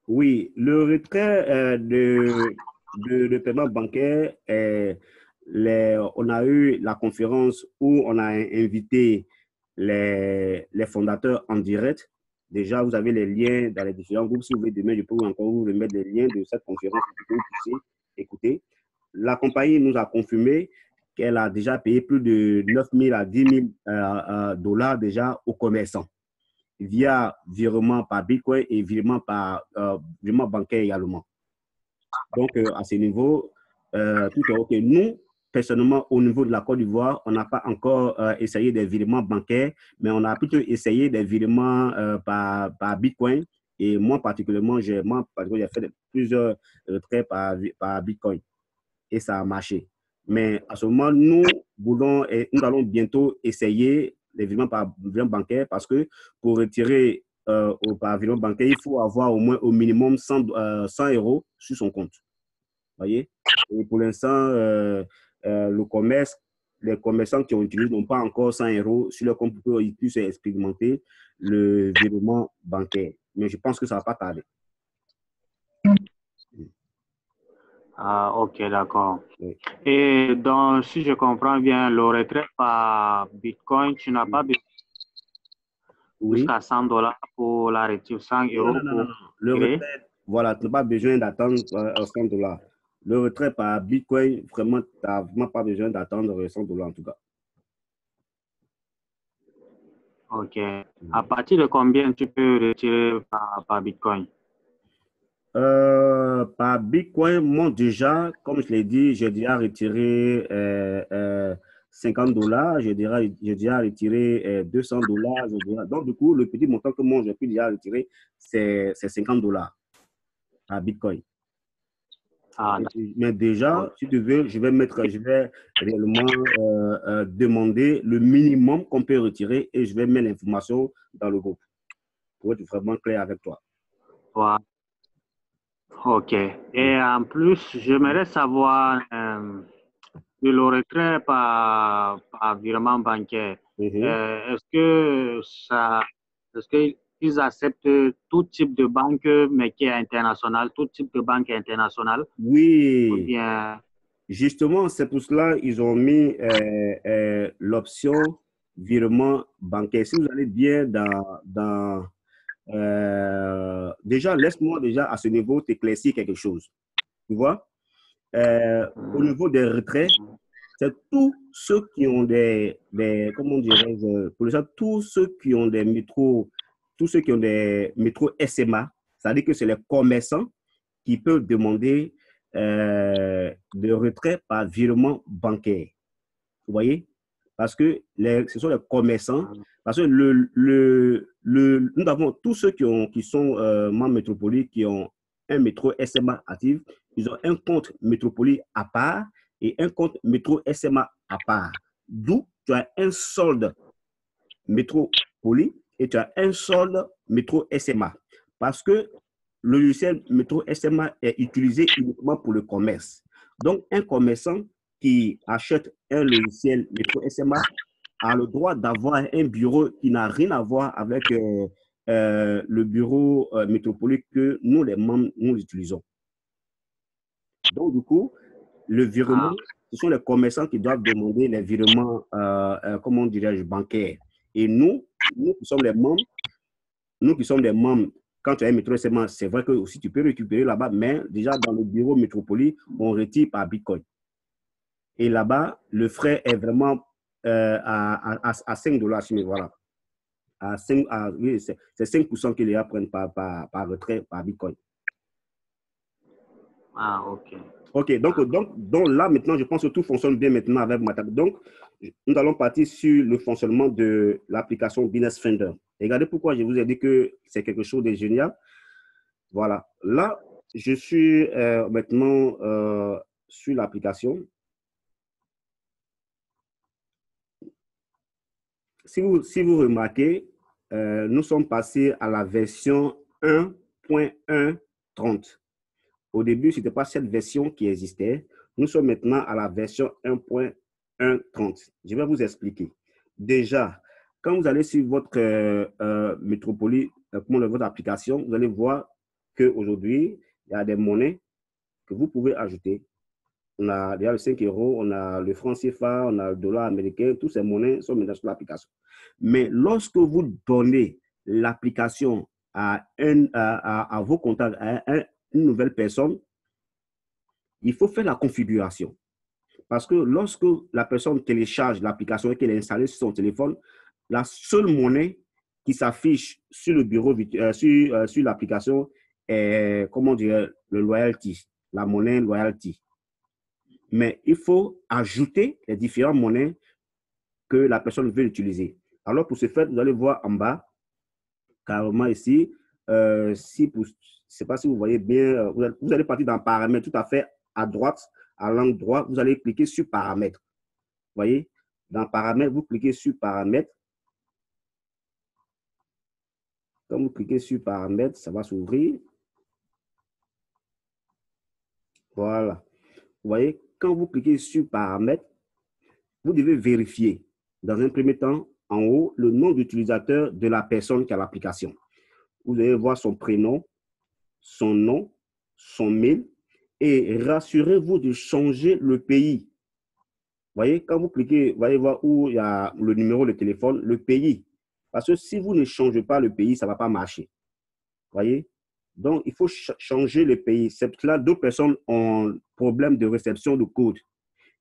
Oui, le retrait de paiement bancaire, on a eu la conférence où on a invité les fondateurs en direct. Déjà, vous avez les liens dans les différents groupes. Si vous voulez, demain, je peux encore vous remettre les liens de cette conférence pour que vous puissiez écouter. La compagnie nous a confirmé qu'elle a déjà payé plus de 9 000 à 10 000 dollars déjà aux commerçants via virement par Bitcoin et virement bancaire également. Donc, à ce niveau, tout est OK. Nous, personnellement, au niveau de la Côte d'Ivoire, on n'a pas encore essayé des virements bancaires, mais on a plutôt essayé des virements par Bitcoin. Et moi, particulièrement, j'ai fait plusieurs retraits par Bitcoin. Et ça a marché. Mais à ce moment, nous allons bientôt essayer les virements par virement bancaire parce que pour retirer par virement bancaire, il faut avoir au minimum 100 € sur son compte. Voyez? Et pour l'instant, les commerçants qui ont utilisé n'ont pas encore 100 € sur leur compte pour qu'ils puissent expérimenter le virement bancaire. Mais je pense que ça ne va pas tarder. Ah, ok, d'accord. Oui. Et donc, si je comprends bien, le retrait par Bitcoin, tu n'as pas besoin jusqu'à 100 $ pour la retirer, 100 € Non. Le retrait, voilà, tu n'as pas besoin d'attendre 100 $. Le retrait par Bitcoin, vraiment, tu n'as vraiment pas besoin d'attendre 100 $ en tout cas. Ok. À partir de combien tu peux retirer par Bitcoin? Par Bitcoin, moi déjà, comme je l'ai dit, j'ai déjà retiré 50 $, j'ai déjà retiré 200 $. Donc, du coup, le petit montant que moi, j'ai pu déjà retirer, c'est 50 $ par Bitcoin. Ah, mais déjà, si tu veux, je vais réellement demander le minimum qu'on peut retirer et je vais mettre l'information dans le groupe pour être vraiment clair avec toi. ouais. Ok. Et en plus, j'aimerais savoir le retrait par virement bancaire. Est-ce qu'ils acceptent tout type de banque, mais qui est internationale, tout type de banque internationale? Oui. Ou bien... Justement, c'est pour cela qu'ils ont mis l'option virement bancaire. Si vous allez bien déjà, laisse-moi déjà à ce niveau t'éclaircir quelque chose. Tu vois? Au niveau des retraits, c'est tous ceux qui ont comment dirais-je, pour ça, tous ceux qui ont des métros tous ceux qui ont des métros SMA, c'est-à-dire que c'est les commerçants qui peuvent demander de retrait par virement bancaire. Vous voyez? Parce que ce sont les commerçants. Parce que nous avons tous ceux qui sont membres Métropolis, qui ont un métro SMA actif, ils ont un compte Métropolis à part et un compte métro SMA à part. D'où tu as un solde Métropolis et tu as un solde métro SMA. Parce que le logiciel métro SMA est utilisé uniquement pour le commerce. Donc, un commerçant qui achète un logiciel métro SMA a le droit d'avoir un bureau qui n'a rien à voir avec le bureau Métropolis que nous, les membres, nous utilisons. Donc, du coup, le virement, ce sont les commerçants qui doivent demander les virements, comment dirais-je, bancaires. Et nous qui sommes les membres, quand tu as un métro SMA, c'est vrai que aussi tu peux récupérer là-bas, mais déjà dans le bureau Métropolis, on retire par Bitcoin. Et là-bas, le frais est vraiment à $5, voilà. Oui, c'est 5% que les gens prennent par retrait, par Bitcoin. Ah, ok. Ok, donc là, maintenant, je pense que tout fonctionne bien maintenant avec Matap. Donc, nous allons partir sur le fonctionnement de l'application Business Finder. Regardez pourquoi je vous ai dit que c'est quelque chose de génial. Voilà. Là, je suis maintenant sur l'application. Si vous remarquez, nous sommes passés à la version 1.1.30. Au début, ce n'était pas cette version qui existait. Nous sommes maintenant à la version 1.1.30. Je vais vous expliquer. Déjà, quand vous allez sur votre Métropolis, votre application, vous allez voir qu'aujourd'hui, il y a des monnaies que vous pouvez ajouter. On a déjà le 5 €, on a le franc CFA, on a le dollar américain. Toutes ces monnaies sont maintenant sur l'application. Mais lorsque vous donnez l'application à vos contacts, à une nouvelle personne, il faut faire la configuration. Parce que lorsque la personne télécharge l'application et qu'elle est installée sur son téléphone, la seule monnaie qui s'affiche sur le bureau, sur l'application est, comment dire, le loyalty, la monnaie loyalty. Mais il faut ajouter les différentes monnaies que la personne veut utiliser. Alors, pour ce faire, vous allez voir en bas, carrément ici, je ne sais pas si vous voyez bien, vous allez partir dans paramètres tout à fait à droite, à l'angle droit, vous allez cliquer sur paramètres. Vous voyez, dans paramètres, vous cliquez sur paramètres. Quand vous cliquez sur paramètres, ça va s'ouvrir. Voilà. Vous voyez, quand vous cliquez sur paramètres, vous devez vérifier, dans un premier temps, en haut, le nom d'utilisateur de la personne qui a l'application. Vous allez voir son prénom, son nom, son mail, et rassurez-vous de changer le pays. Vous voyez, quand vous cliquez, vous allez voir où il y a le numéro de téléphone, le pays. Parce que si vous ne changez pas le pays, ça ne va pas marcher. Vous voyez? Donc, il faut changer le pays. C'est là, d'autres personnes ont problème de réception de code.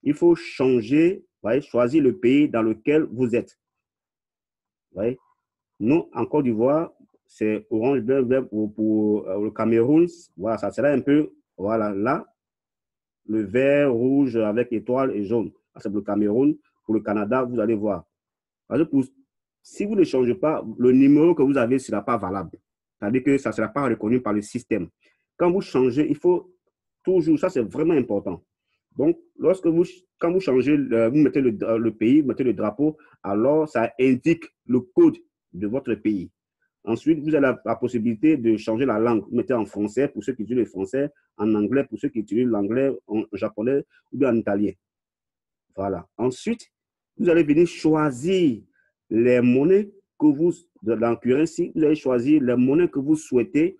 Il faut changer, vous voyez, choisir le pays dans lequel vous êtes. Vous voyez? Nous, en Côte d'Ivoire, c'est orange, bleu, vert pour le Cameroun. Voilà, ça sera un peu, voilà, là, le vert, rouge avec étoile et jaune. C'est pour le Cameroun. Pour le Canada, vous allez voir. Parce que si vous ne changez pas, le numéro que vous avez ne sera pas valable. C'est-à-dire que ça ne sera pas reconnu par le système. Quand vous changez, il faut toujours, ça c'est vraiment important. Donc, quand vous changez, vous mettez le pays, vous mettez le drapeau, alors ça indique le code de votre pays. Ensuite, vous avez la possibilité de changer la langue. Vous mettez en français pour ceux qui utilisent le français, en anglais pour ceux qui utilisent l'anglais, en japonais ou bien en italien. Voilà. Ensuite, vous allez venir choisir les monnaies que vous, dans currency, vous allez choisir les monnaies que vous souhaitez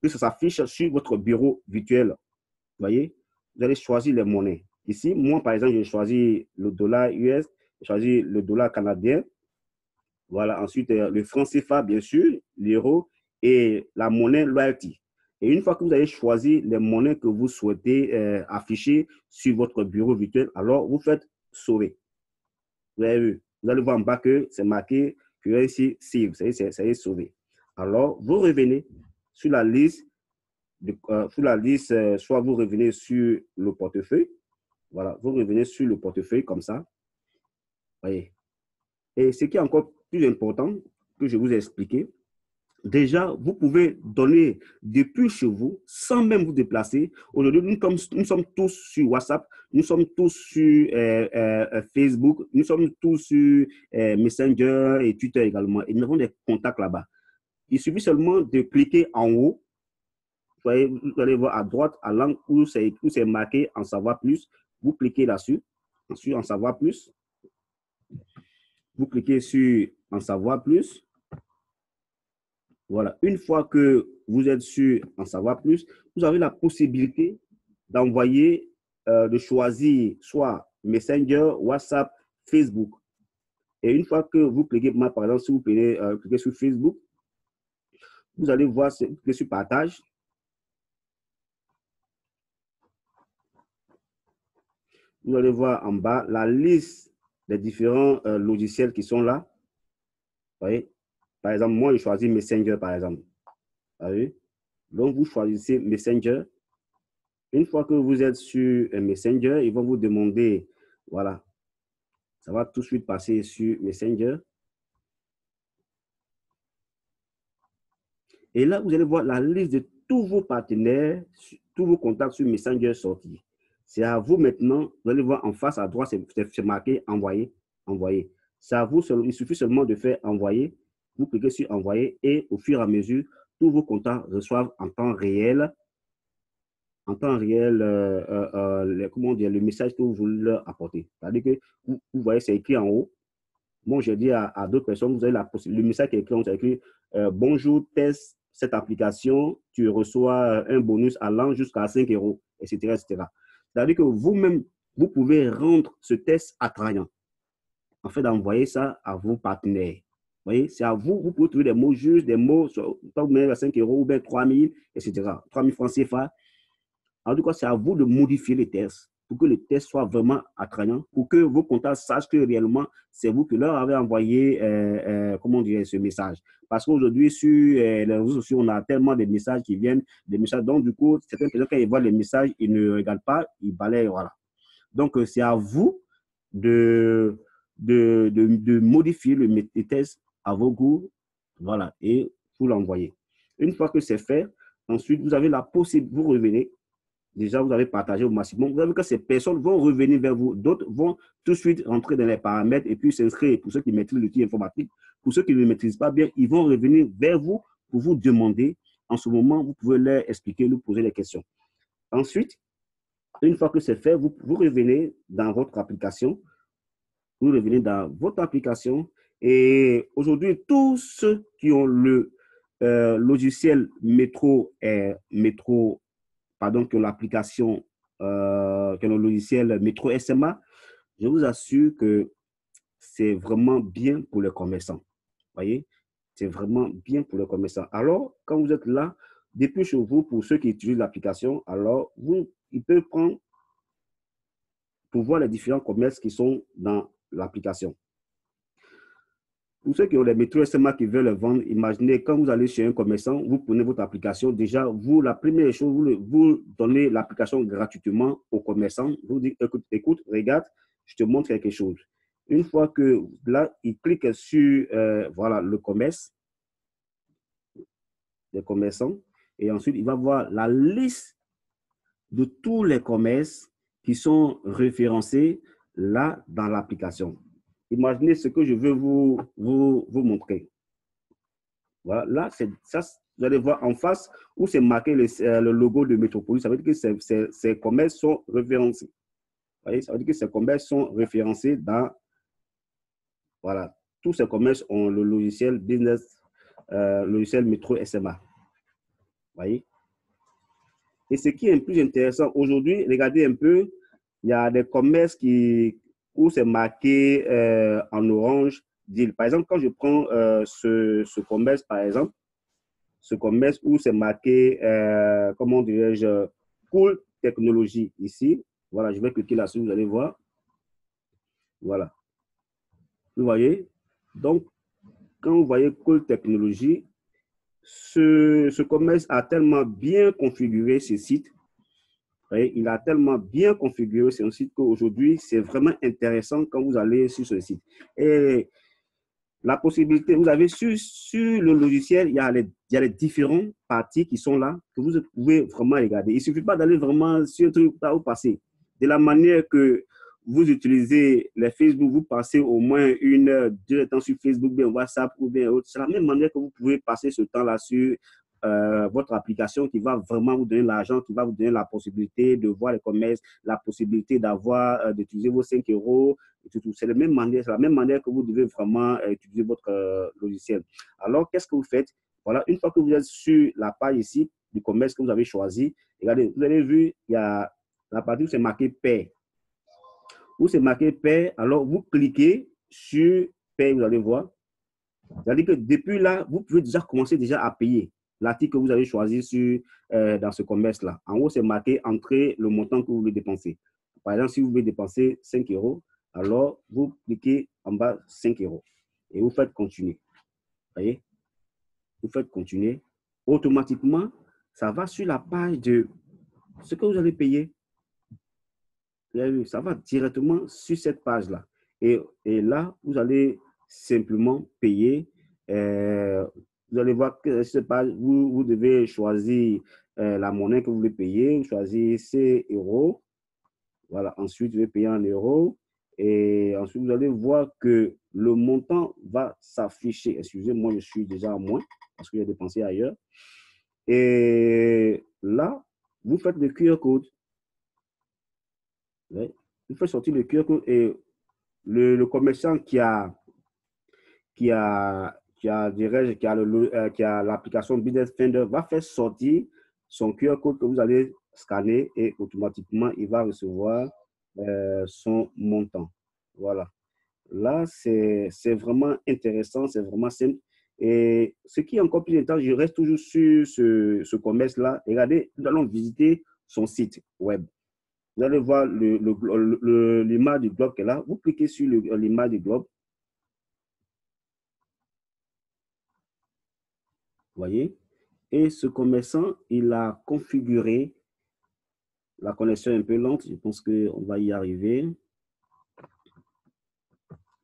que ça s'affiche sur votre bureau virtuel. Vous voyez, vous allez choisir les monnaies. Ici, moi, par exemple, j'ai choisi le dollar US, j'ai choisi le dollar canadien. Voilà, ensuite, le franc CFA, bien sûr, l'euro et la monnaie loyalty. Et une fois que vous avez choisi les monnaies que vous souhaitez afficher sur votre bureau virtuel, alors vous faites sauver. Vous avez vu, vous allez voir en bas que c'est marqué currency save, ça y est sauvé. Alors, vous revenez sur la liste, soit vous revenez sur le portefeuille. Voilà, vous revenez sur le portefeuille comme ça. Voyez. Et ce qui est encore plus important que je vous ai expliqué, déjà, vous pouvez donner depuis chez vous, sans même vous déplacer. Aujourd'hui, nous sommes tous sur WhatsApp, nous sommes tous sur Facebook, nous sommes tous sur Messenger et Twitter également. Et nous avons des contacts là-bas. Il suffit seulement de cliquer en haut. Vous allez voir à droite, à l'angle où c'est marqué en savoir plus. Vous cliquez là-dessus, ensuite en savoir plus. Vous cliquez sur en savoir plus. Voilà. Une fois que vous êtes sur en savoir plus, vous avez la possibilité d'envoyer, de choisir soit Messenger, WhatsApp, Facebook. Et une fois que vous cliquez, par exemple, si vous cliquez sur Facebook, vous allez voir, cliquez sur partage. Vous allez voir en bas la liste des différents logiciels qui sont là. Vous voyez? Par exemple, moi, je choisis Messenger, par exemple. Vous voyez? Donc, vous choisissez Messenger. Une fois que vous êtes sur Messenger, ils vont vous demander, voilà, ça va tout de suite passer sur Messenger. Et là, vous allez voir la liste de tous vos partenaires, tous vos contacts sur Messenger sortis. C'est à vous maintenant, vous allez voir en face à droite, c'est marqué envoyer, envoyer. C'est à vous, il suffit seulement de faire envoyer. Vous cliquez sur envoyer et au fur et à mesure, tous vos contacts reçoivent en temps réel, comment dire, le message que vous voulez leur apporter. C'est-à-dire que vous voyez, c'est écrit en haut. Bon, j'ai dit à d'autres personnes, vous avez le message qui est écrit, on a écrit bonjour, teste cette application, tu reçois un bonus allant jusqu'à 5 €, etc., etc. C'est-à-dire que vous-même, vous pouvez rendre ce test attrayant. En fait, d'envoyer ça à vos partenaires. Vous voyez, c'est à vous, vous pouvez trouver des mots justes, des mots, pas même à 5 € ou bien 3 000, etc. 3 000 francs CFA. En tout cas, c'est à vous de modifier les tests pour que les tests soient vraiment attrayants, pour que vos contacts sachent que réellement, c'est vous qui leur avez envoyé, comment dire, ce message. Parce qu'aujourd'hui, sur les réseaux sociaux, on a tellement de messages qui viennent, des messages. Donc, du coup, certaines personnes, quand ils voient les messages, ils ne regardent pas, ils balayent, voilà. Donc, c'est à vous de modifier les tests à vos goûts, voilà, et vous l'envoyez. Une fois que c'est fait, ensuite, vous avez la possibilité, vous revenez. Déjà, vous avez partagé au maximum. Vous avez que ces personnes vont revenir vers vous. D'autres vont tout de suite rentrer dans les paramètres et puis s'inscrire. Pour ceux qui maîtrisent l'outil informatique, pour ceux qui ne le maîtrisent pas bien, ils vont revenir vers vous pour vous demander. En ce moment, vous pouvez leur expliquer, leur poser les questions. Ensuite, une fois que c'est fait, vous revenez dans votre application. Vous revenez dans votre application. Et aujourd'hui, tous ceux qui ont le logiciel Métro, qui ont l'application, qui ont le logiciel Métro SMA, je vous assure que c'est vraiment bien pour les commerçants. Vous voyez, c'est vraiment bien pour les commerçants. Alors, quand vous êtes là, depuis chez vous, pour ceux qui utilisent l'application, alors, ils peuvent prendre pour voir les différents commerces qui sont dans l'application. Pour ceux qui ont les métros SMA qui veulent les vendre, imaginez quand vous allez chez un commerçant, vous prenez votre application. Déjà, la première chose, vous donnez l'application gratuitement au commerçant. Vous dites, écoute, regarde, je te montre quelque chose. Une fois que là, il clique sur voilà, le commerce, les commerçants, et ensuite, il va voir la liste de tous les commerces qui sont référencés là dans l'application. Imaginez ce que je veux vous montrer. Voilà, là, vous allez voir en face où c'est marqué le logo de Métropolis. Ça veut dire que ces commerces sont référencés. Vous voyez, ça veut dire que ces commerces sont référencés dans, voilà, tous ces commerces ont le logiciel business, logiciel Métro SMA. Vous voyez? Et ce qui est le plus intéressant aujourd'hui, regardez un peu, il y a des commerces où c'est marqué en orange, deal. Par exemple, quand je prends ce commerce, par exemple, ce commerce où c'est marqué, comment dirais-je, Cool Technologie ici. Voilà, je vais cliquer là-dessus, vous allez voir. Voilà. Vous voyez? Donc, quand vous voyez Cool Technologie, ce commerce a tellement bien configuré ce site. Oui, il a tellement bien configuré son site qu'aujourd'hui, c'est vraiment intéressant quand vous allez sur ce site. Et la possibilité, vous avez sur le logiciel, il y a les différentes parties qui sont là, que vous pouvez vraiment regarder. Il ne suffit pas d'aller vraiment sur un truc là où passer. De la manière que vous utilisez les Facebook, vous passez au moins 1 heure, 2 heures de temps sur Facebook, bien WhatsApp ou bien autre. C'est la même manière que vous pouvez passer ce temps-là sur votre application qui va vraiment vous donner l'argent, qui va vous donner la possibilité de voir les commerces, la possibilité d'avoir, d'utiliser vos 5 euros. C'est la même manière que vous devez vraiment utiliser votre logiciel. Alors, qu'est-ce que vous faites? Voilà, une fois que vous êtes sur la page ici du commerce que vous avez choisi, regardez, vous avez vu, il y a la partie où c'est marqué paie. Où c'est marqué paie, alors vous cliquez sur paie, vous allez voir. C'est-à-dire que depuis là, vous pouvez déjà commencer déjà à payer l'article que vous avez choisi dans ce commerce-là. En haut, c'est marqué entrer le montant que vous voulez dépenser. Par exemple, si vous voulez dépenser 5 euros, alors vous cliquez en bas 5 euros et vous faites continuer. Vous voyez? Vous faites continuer. Automatiquement, ça va sur la page de ce que vous allez payer. Vous avez vu, ça va directement sur cette page-là. Et là, vous allez simplement payer. Vous allez voir que sur cette page, vous devez choisir la monnaie que vous voulez payer. Vous choisissez euros. Voilà. Ensuite, vous allez payer en euros. Et ensuite, vous allez voir que le montant va s'afficher. Excusez-moi, je suis déjà à moins parce que j'ai dépensé ailleurs. Et là, vous faites le QR code. Vous faites sortir le QR code et le commerçant qui a l'application Business Finder va faire sortir son QR code que vous allez scanner et automatiquement, il va recevoir son montant. Voilà. Là, c'est vraiment intéressant, c'est vraiment simple. Et ce qui est encore plus intéressant, je reste toujours sur ce commerce-là. Regardez, nous allons visiter son site web. Vous allez voir l'image du globe qui est là. Vous cliquez sur l'image du globe. Vous voyez? Et ce commerçant, il a configuré la connexion un peu lente. Je pense qu'on va y arriver.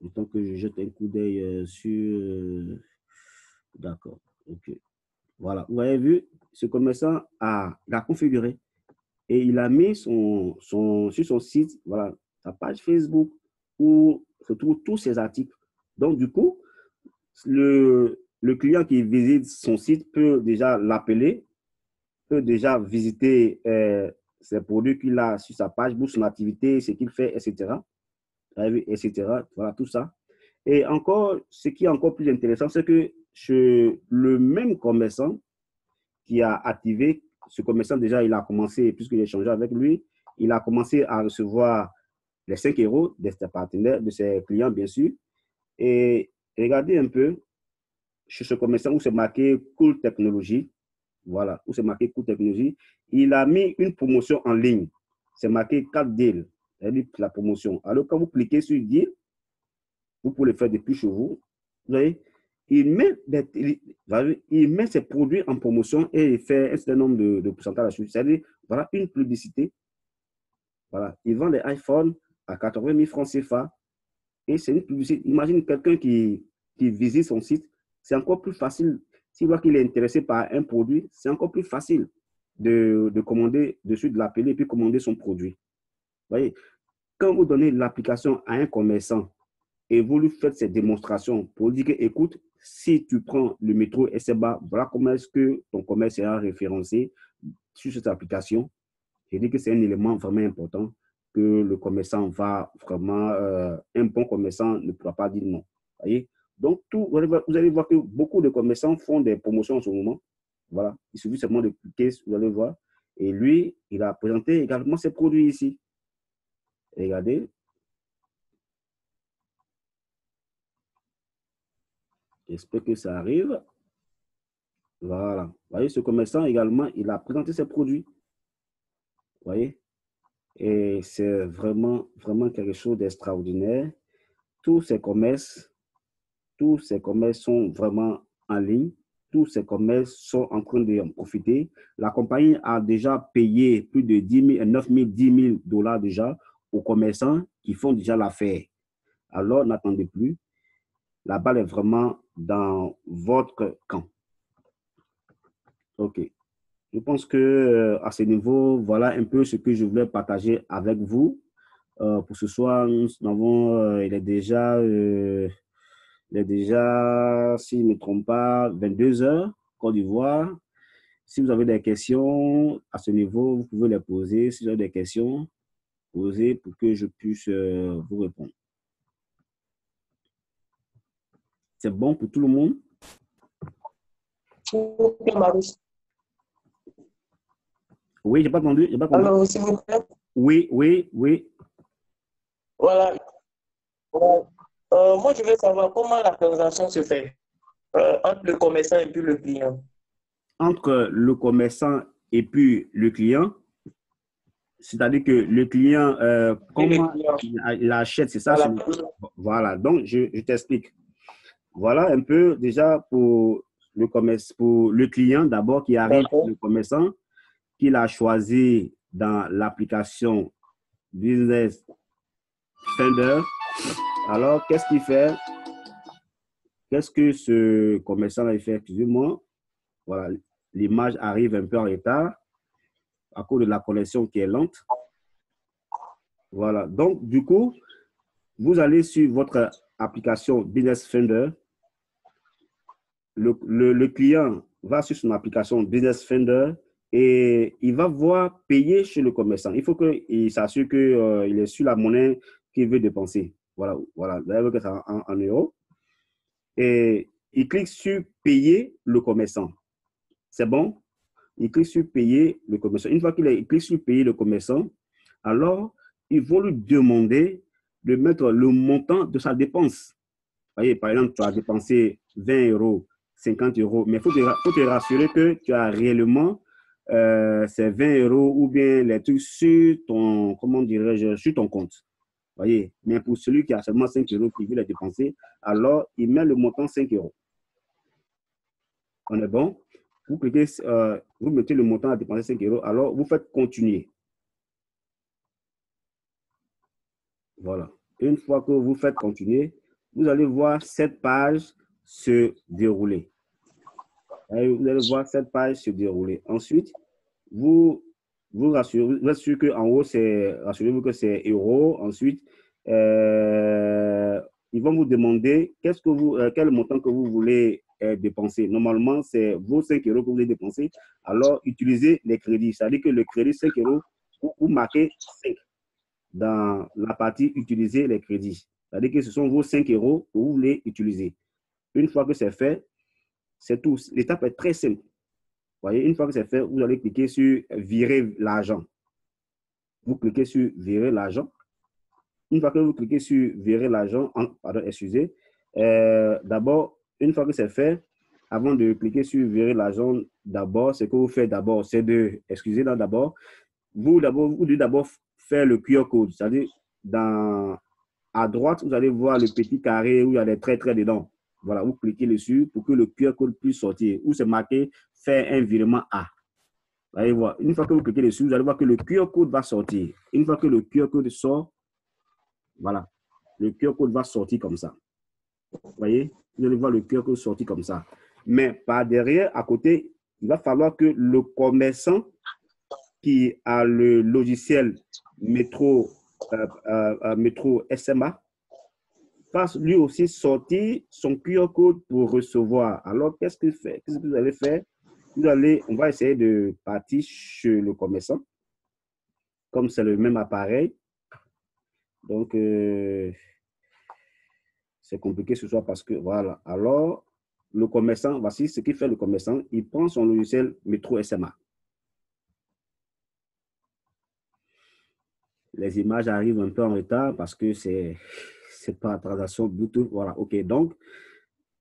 Le temps que je jette un coup d'œil sur... D'accord. OK. Voilà. Vous avez vu, ce commerçant il a configuré et il a mis sur son site, voilà, sa page Facebook où se trouvent tous ses articles. Donc, du coup, le client qui visite son site peut déjà l'appeler, peut déjà visiter ses produits qu'il a sur sa page, son activité, ce qu'il fait, etc. etc. Voilà, tout ça. Et encore, ce qui est encore plus intéressant, c'est que le même commerçant qui a activé, ce commerçant déjà, il a commencé, puisque j'ai échangé avec lui, il a commencé à recevoir les 5 euros de ses partenaires, de ses clients, bien sûr. Et regardez un peu, chez ce commerçant où c'est marqué Cool Technologie, voilà, où c'est marqué Cool Technologie, il a mis une promotion en ligne. C'est marqué 4 deals, c'est-à-dire la promotion. Alors, quand vous cliquez sur deal, vous pouvez le faire depuis chez vous. Vous voyez, il met ses produits en promotion et il fait un certain nombre de pourcentages là-dessus. C'est-à-dire, voilà une publicité. Voilà, il vend des iPhones à 80 000 francs CFA et c'est une publicité. Imagine quelqu'un qui visite son site, c'est encore plus facile. S'il voit qu'il est intéressé par un produit, c'est encore plus facile de commander dessus, de l'appeler et puis commander son produit. Vous voyez, quand vous donnez l'application à un commerçant et vous lui faites ces démonstrations pour lui dire que, écoute, si tu prends le métro SBA, voilà comment est-ce que ton commerce sera référencé sur cette application. Je dis que c'est un élément vraiment important que le commerçant va vraiment, un bon commerçant ne pourra pas dire non. Vous voyez? Donc, vous allez voir que beaucoup de commerçants font des promotions en ce moment. Voilà, il suffit seulement de cliquer, vous allez voir. Et lui, il a présenté également ses produits ici. Regardez. J'espère que ça arrive. Voilà. Vous voyez, ce commerçant également, il a présenté ses produits. Vous voyez? Et c'est vraiment, vraiment quelque chose d'extraordinaire. Tous ces commerces sont vraiment en ligne. tous ces commerces sont en train d'en profiter. La compagnie a déjà payé plus de 9 000, 10 000 dollars déjà aux commerçants qui font déjà l'affaire. Alors, n'attendez plus. La balle est vraiment dans votre camp. OK. Je pense que à ce niveau, voilà un peu ce que je voulais partager avec vous. Pour ce soir, nous avons, il est déjà, si je ne me trompe pas, 22 heures, Côte d'Ivoire. Si vous avez des questions à ce niveau, vous pouvez les poser. Si vous avez des questions, posez pour que je puisse vous répondre. C'est bon pour tout le monde? Ok, Marius. Oui, j'ai pas entendu. Alors, s'il vous plaît. Oui. Voilà. Moi, je veux savoir comment la transaction se fait entre le commerçant et puis le client. Entre le commerçant et puis le client, c'est-à-dire que le client, comment il achète, c'est ça? Voilà. Voilà, donc je t'explique. Voilà un peu déjà pour le commerce, pour le client d'abord qui arrive, le commerçant, qu'il a choisi dans l'application Business Finder. Alors, qu'est-ce qu'il fait? Qu'est-ce que ce commerçant-là fait? Excusez-moi. Voilà, l'image arrive un peu en retard à cause de la connexion qui est lente. Voilà, donc du coup, vous allez sur votre application Business Finder. Le client va sur son application Business Finder et il va voir payer chez le commerçant. Il faut qu'il s'assure qu'il est sur la monnaie qu'il veut dépenser. Voilà. D'ailleurs, c'est en euros. Et il clique sur payer le commerçant. C'est bon? Il clique sur payer le commerçant. Une fois qu'il clique sur payer le commerçant, alors ils vont lui demander de mettre le montant de sa dépense. Vous voyez, par exemple, tu as dépensé 20 euros, 50 euros, mais il faut te rassurer que tu as réellement ces 20 euros ou bien les trucs sur ton, comment dirais-je, sur ton compte. Vous voyez, mais pour celui qui a seulement 5 euros qui veut les dépenser, alors il met le montant 5 euros. On est bon? Vous cliquez, vous mettez le montant à dépenser 5 euros, alors vous faites continuer. Voilà. Une fois que vous faites continuer, vous allez voir cette page se dérouler. Et vous allez voir cette page se dérouler. Ensuite, vous êtes sûr qu'en haut, rassurez-vous que c'est euros. Ensuite, ils vont vous demander quel montant que vous voulez dépenser. Normalement, c'est vos 5 euros que vous voulez dépenser. Alors, utilisez les crédits. C'est-à-dire que le crédit 5 euros, vous marquez 5 dans la partie utiliser les crédits. C'est-à-dire que ce sont vos 5 euros que vous voulez utiliser. Une fois que c'est fait, c'est tout. L'étape est très simple. Vous voyez, une fois que c'est fait, vous allez cliquer sur virer l'argent. Vous cliquez sur virer l'argent. Une fois que vous cliquez sur virer l'argent, excusez, d'abord, une fois que c'est fait, avant de cliquer sur virer l'argent, d'abord, ce que vous faites d'abord, c'est de, excusez-moi d'abord, vous devez d'abord faire le QR code. C'est-à-dire, à droite, vous allez voir le petit carré où il y a des traits dedans. Voilà, vous cliquez dessus pour que le QR code puisse sortir. Où c'est marqué faire un virement A. Vous allez voir, une fois que vous cliquez dessus, vous allez voir que le QR code va sortir. Une fois que le QR code sort, voilà, le QR code va sortir comme ça. Vous voyez, vous allez voir le QR code sortir comme ça. Mais par derrière, à côté, il va falloir que le commerçant qui a le logiciel Métro SMA fasse lui aussi sortir son QR code pour recevoir. Alors, qu'est-ce que vous allez faire? On va essayer de partir chez le commerçant, comme c'est le même appareil. Donc, c'est compliqué ce soir parce que, voilà. Alors, le commerçant, voici ce qu'il fait le commerçant. Il prend son logiciel Métro SMA. Les images arrivent un peu en retard parce que c'est pas la transaction Bluetooth. Voilà, OK. Donc,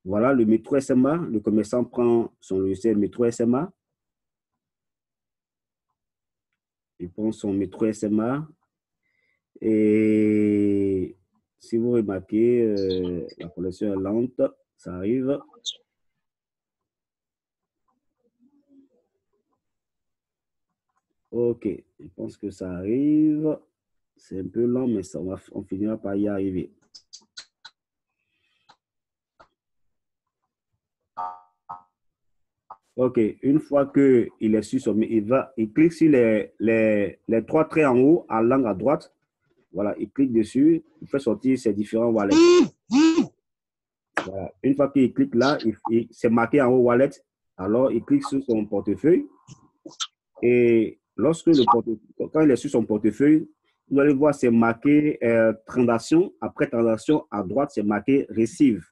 voilà le Métro SMA. Le commerçant prend son logiciel Métro SMA. Il prend son Métro SMA. Et si vous remarquez, la connexion est lente. Ça arrive. Ok, je pense que ça arrive. C'est un peu lent, mais on finira par y arriver. Ok, une fois qu'il est sur son, il clique sur les trois traits en haut, en langue à droite. Voilà, il clique dessus, il fait sortir ses différents wallets. Voilà. Une fois qu'il clique là, c'est marqué en haut wallet. Alors, il clique sur son portefeuille. Et quand il est sur son portefeuille, vous allez voir, c'est marqué transaction. Après transaction, à droite, c'est marqué receive.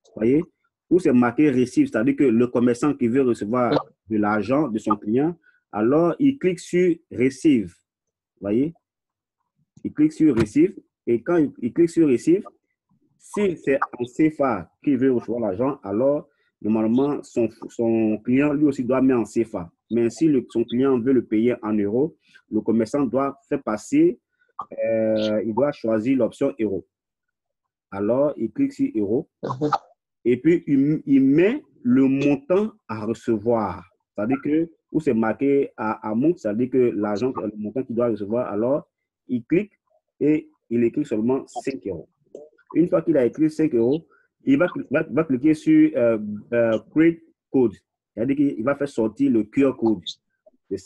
Vous voyez? Ou c'est marqué receive, c'est-à-dire que le commerçant qui veut recevoir de l'argent de son client, alors il clique sur receive. Vous voyez? Il clique sur receive. Et quand il clique sur receive, si c'est en CFA qu'il veut recevoir l'argent, alors normalement, son client lui aussi doit mettre en CFA. Mais si son client veut le payer en euros, le commerçant doit faire passer, il doit choisir l'option euro. Alors, il clique sur euro et puis il met le montant à recevoir. C'est-à-dire que, où c'est marqué à amount, c'est-à-dire que l'argent, le montant qu'il doit recevoir, alors il clique et il écrit seulement 5 euros. Une fois qu'il a écrit 5 euros, il va cliquer sur Create Code. C'est-à-dire qu'il va faire sortir le QR code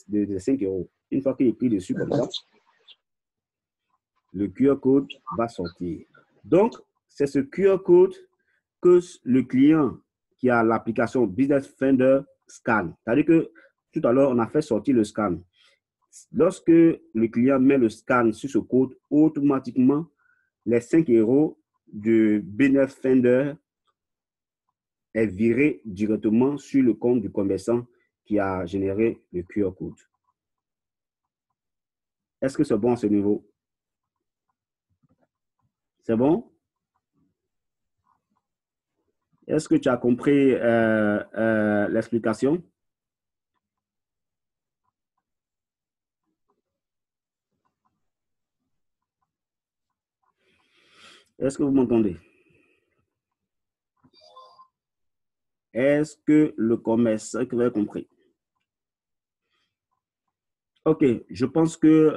de 5 euros. Une fois qu'il écrit dessus comme ça, le QR code va sortir. Donc, c'est ce QR code que le client qui a l'application Business Finder scanne. C'est-à-dire que tout à l'heure, on a fait sortir le scan. Lorsque le client met le scan sur ce code, automatiquement, les 5 euros de Business Finder est viré directement sur le compte du commerçant qui a généré le QR code. Est-ce que c'est bon à ce niveau? C'est bon? Est-ce que tu as compris l'explication? Est-ce que vous m'entendez? Est-ce que le commerçant, que vous avez compris? Ok, je pense que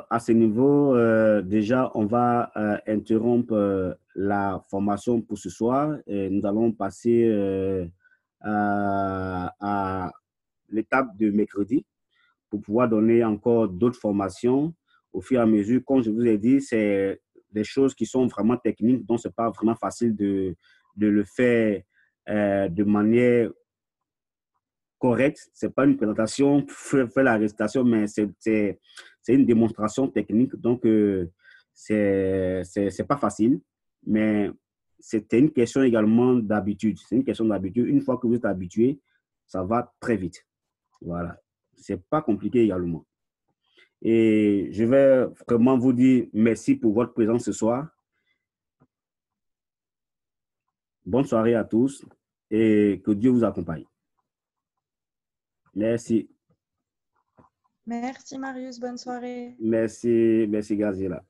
à ce niveau, déjà, on va interrompre la formation pour ce soir et nous allons passer à l'étape de mercredi pour pouvoir donner encore d'autres formations au fur et à mesure. Comme je vous ai dit, c'est des choses qui sont vraiment techniques, donc ce n'est pas vraiment facile de le faire de manière correcte. Ce n'est pas une présentation pour faire la récitation, mais c'est une démonstration technique. Donc, c'est pas facile, mais c'était une question également d'habitude. C'est une question d'habitude. Une fois que vous êtes habitué, ça va très vite. Voilà. C'est pas compliqué également. Et je vais vraiment vous dire merci pour votre présence ce soir. Bonne soirée à tous et que Dieu vous accompagne. Merci. Merci Marius, bonne soirée. Merci, Gaziela.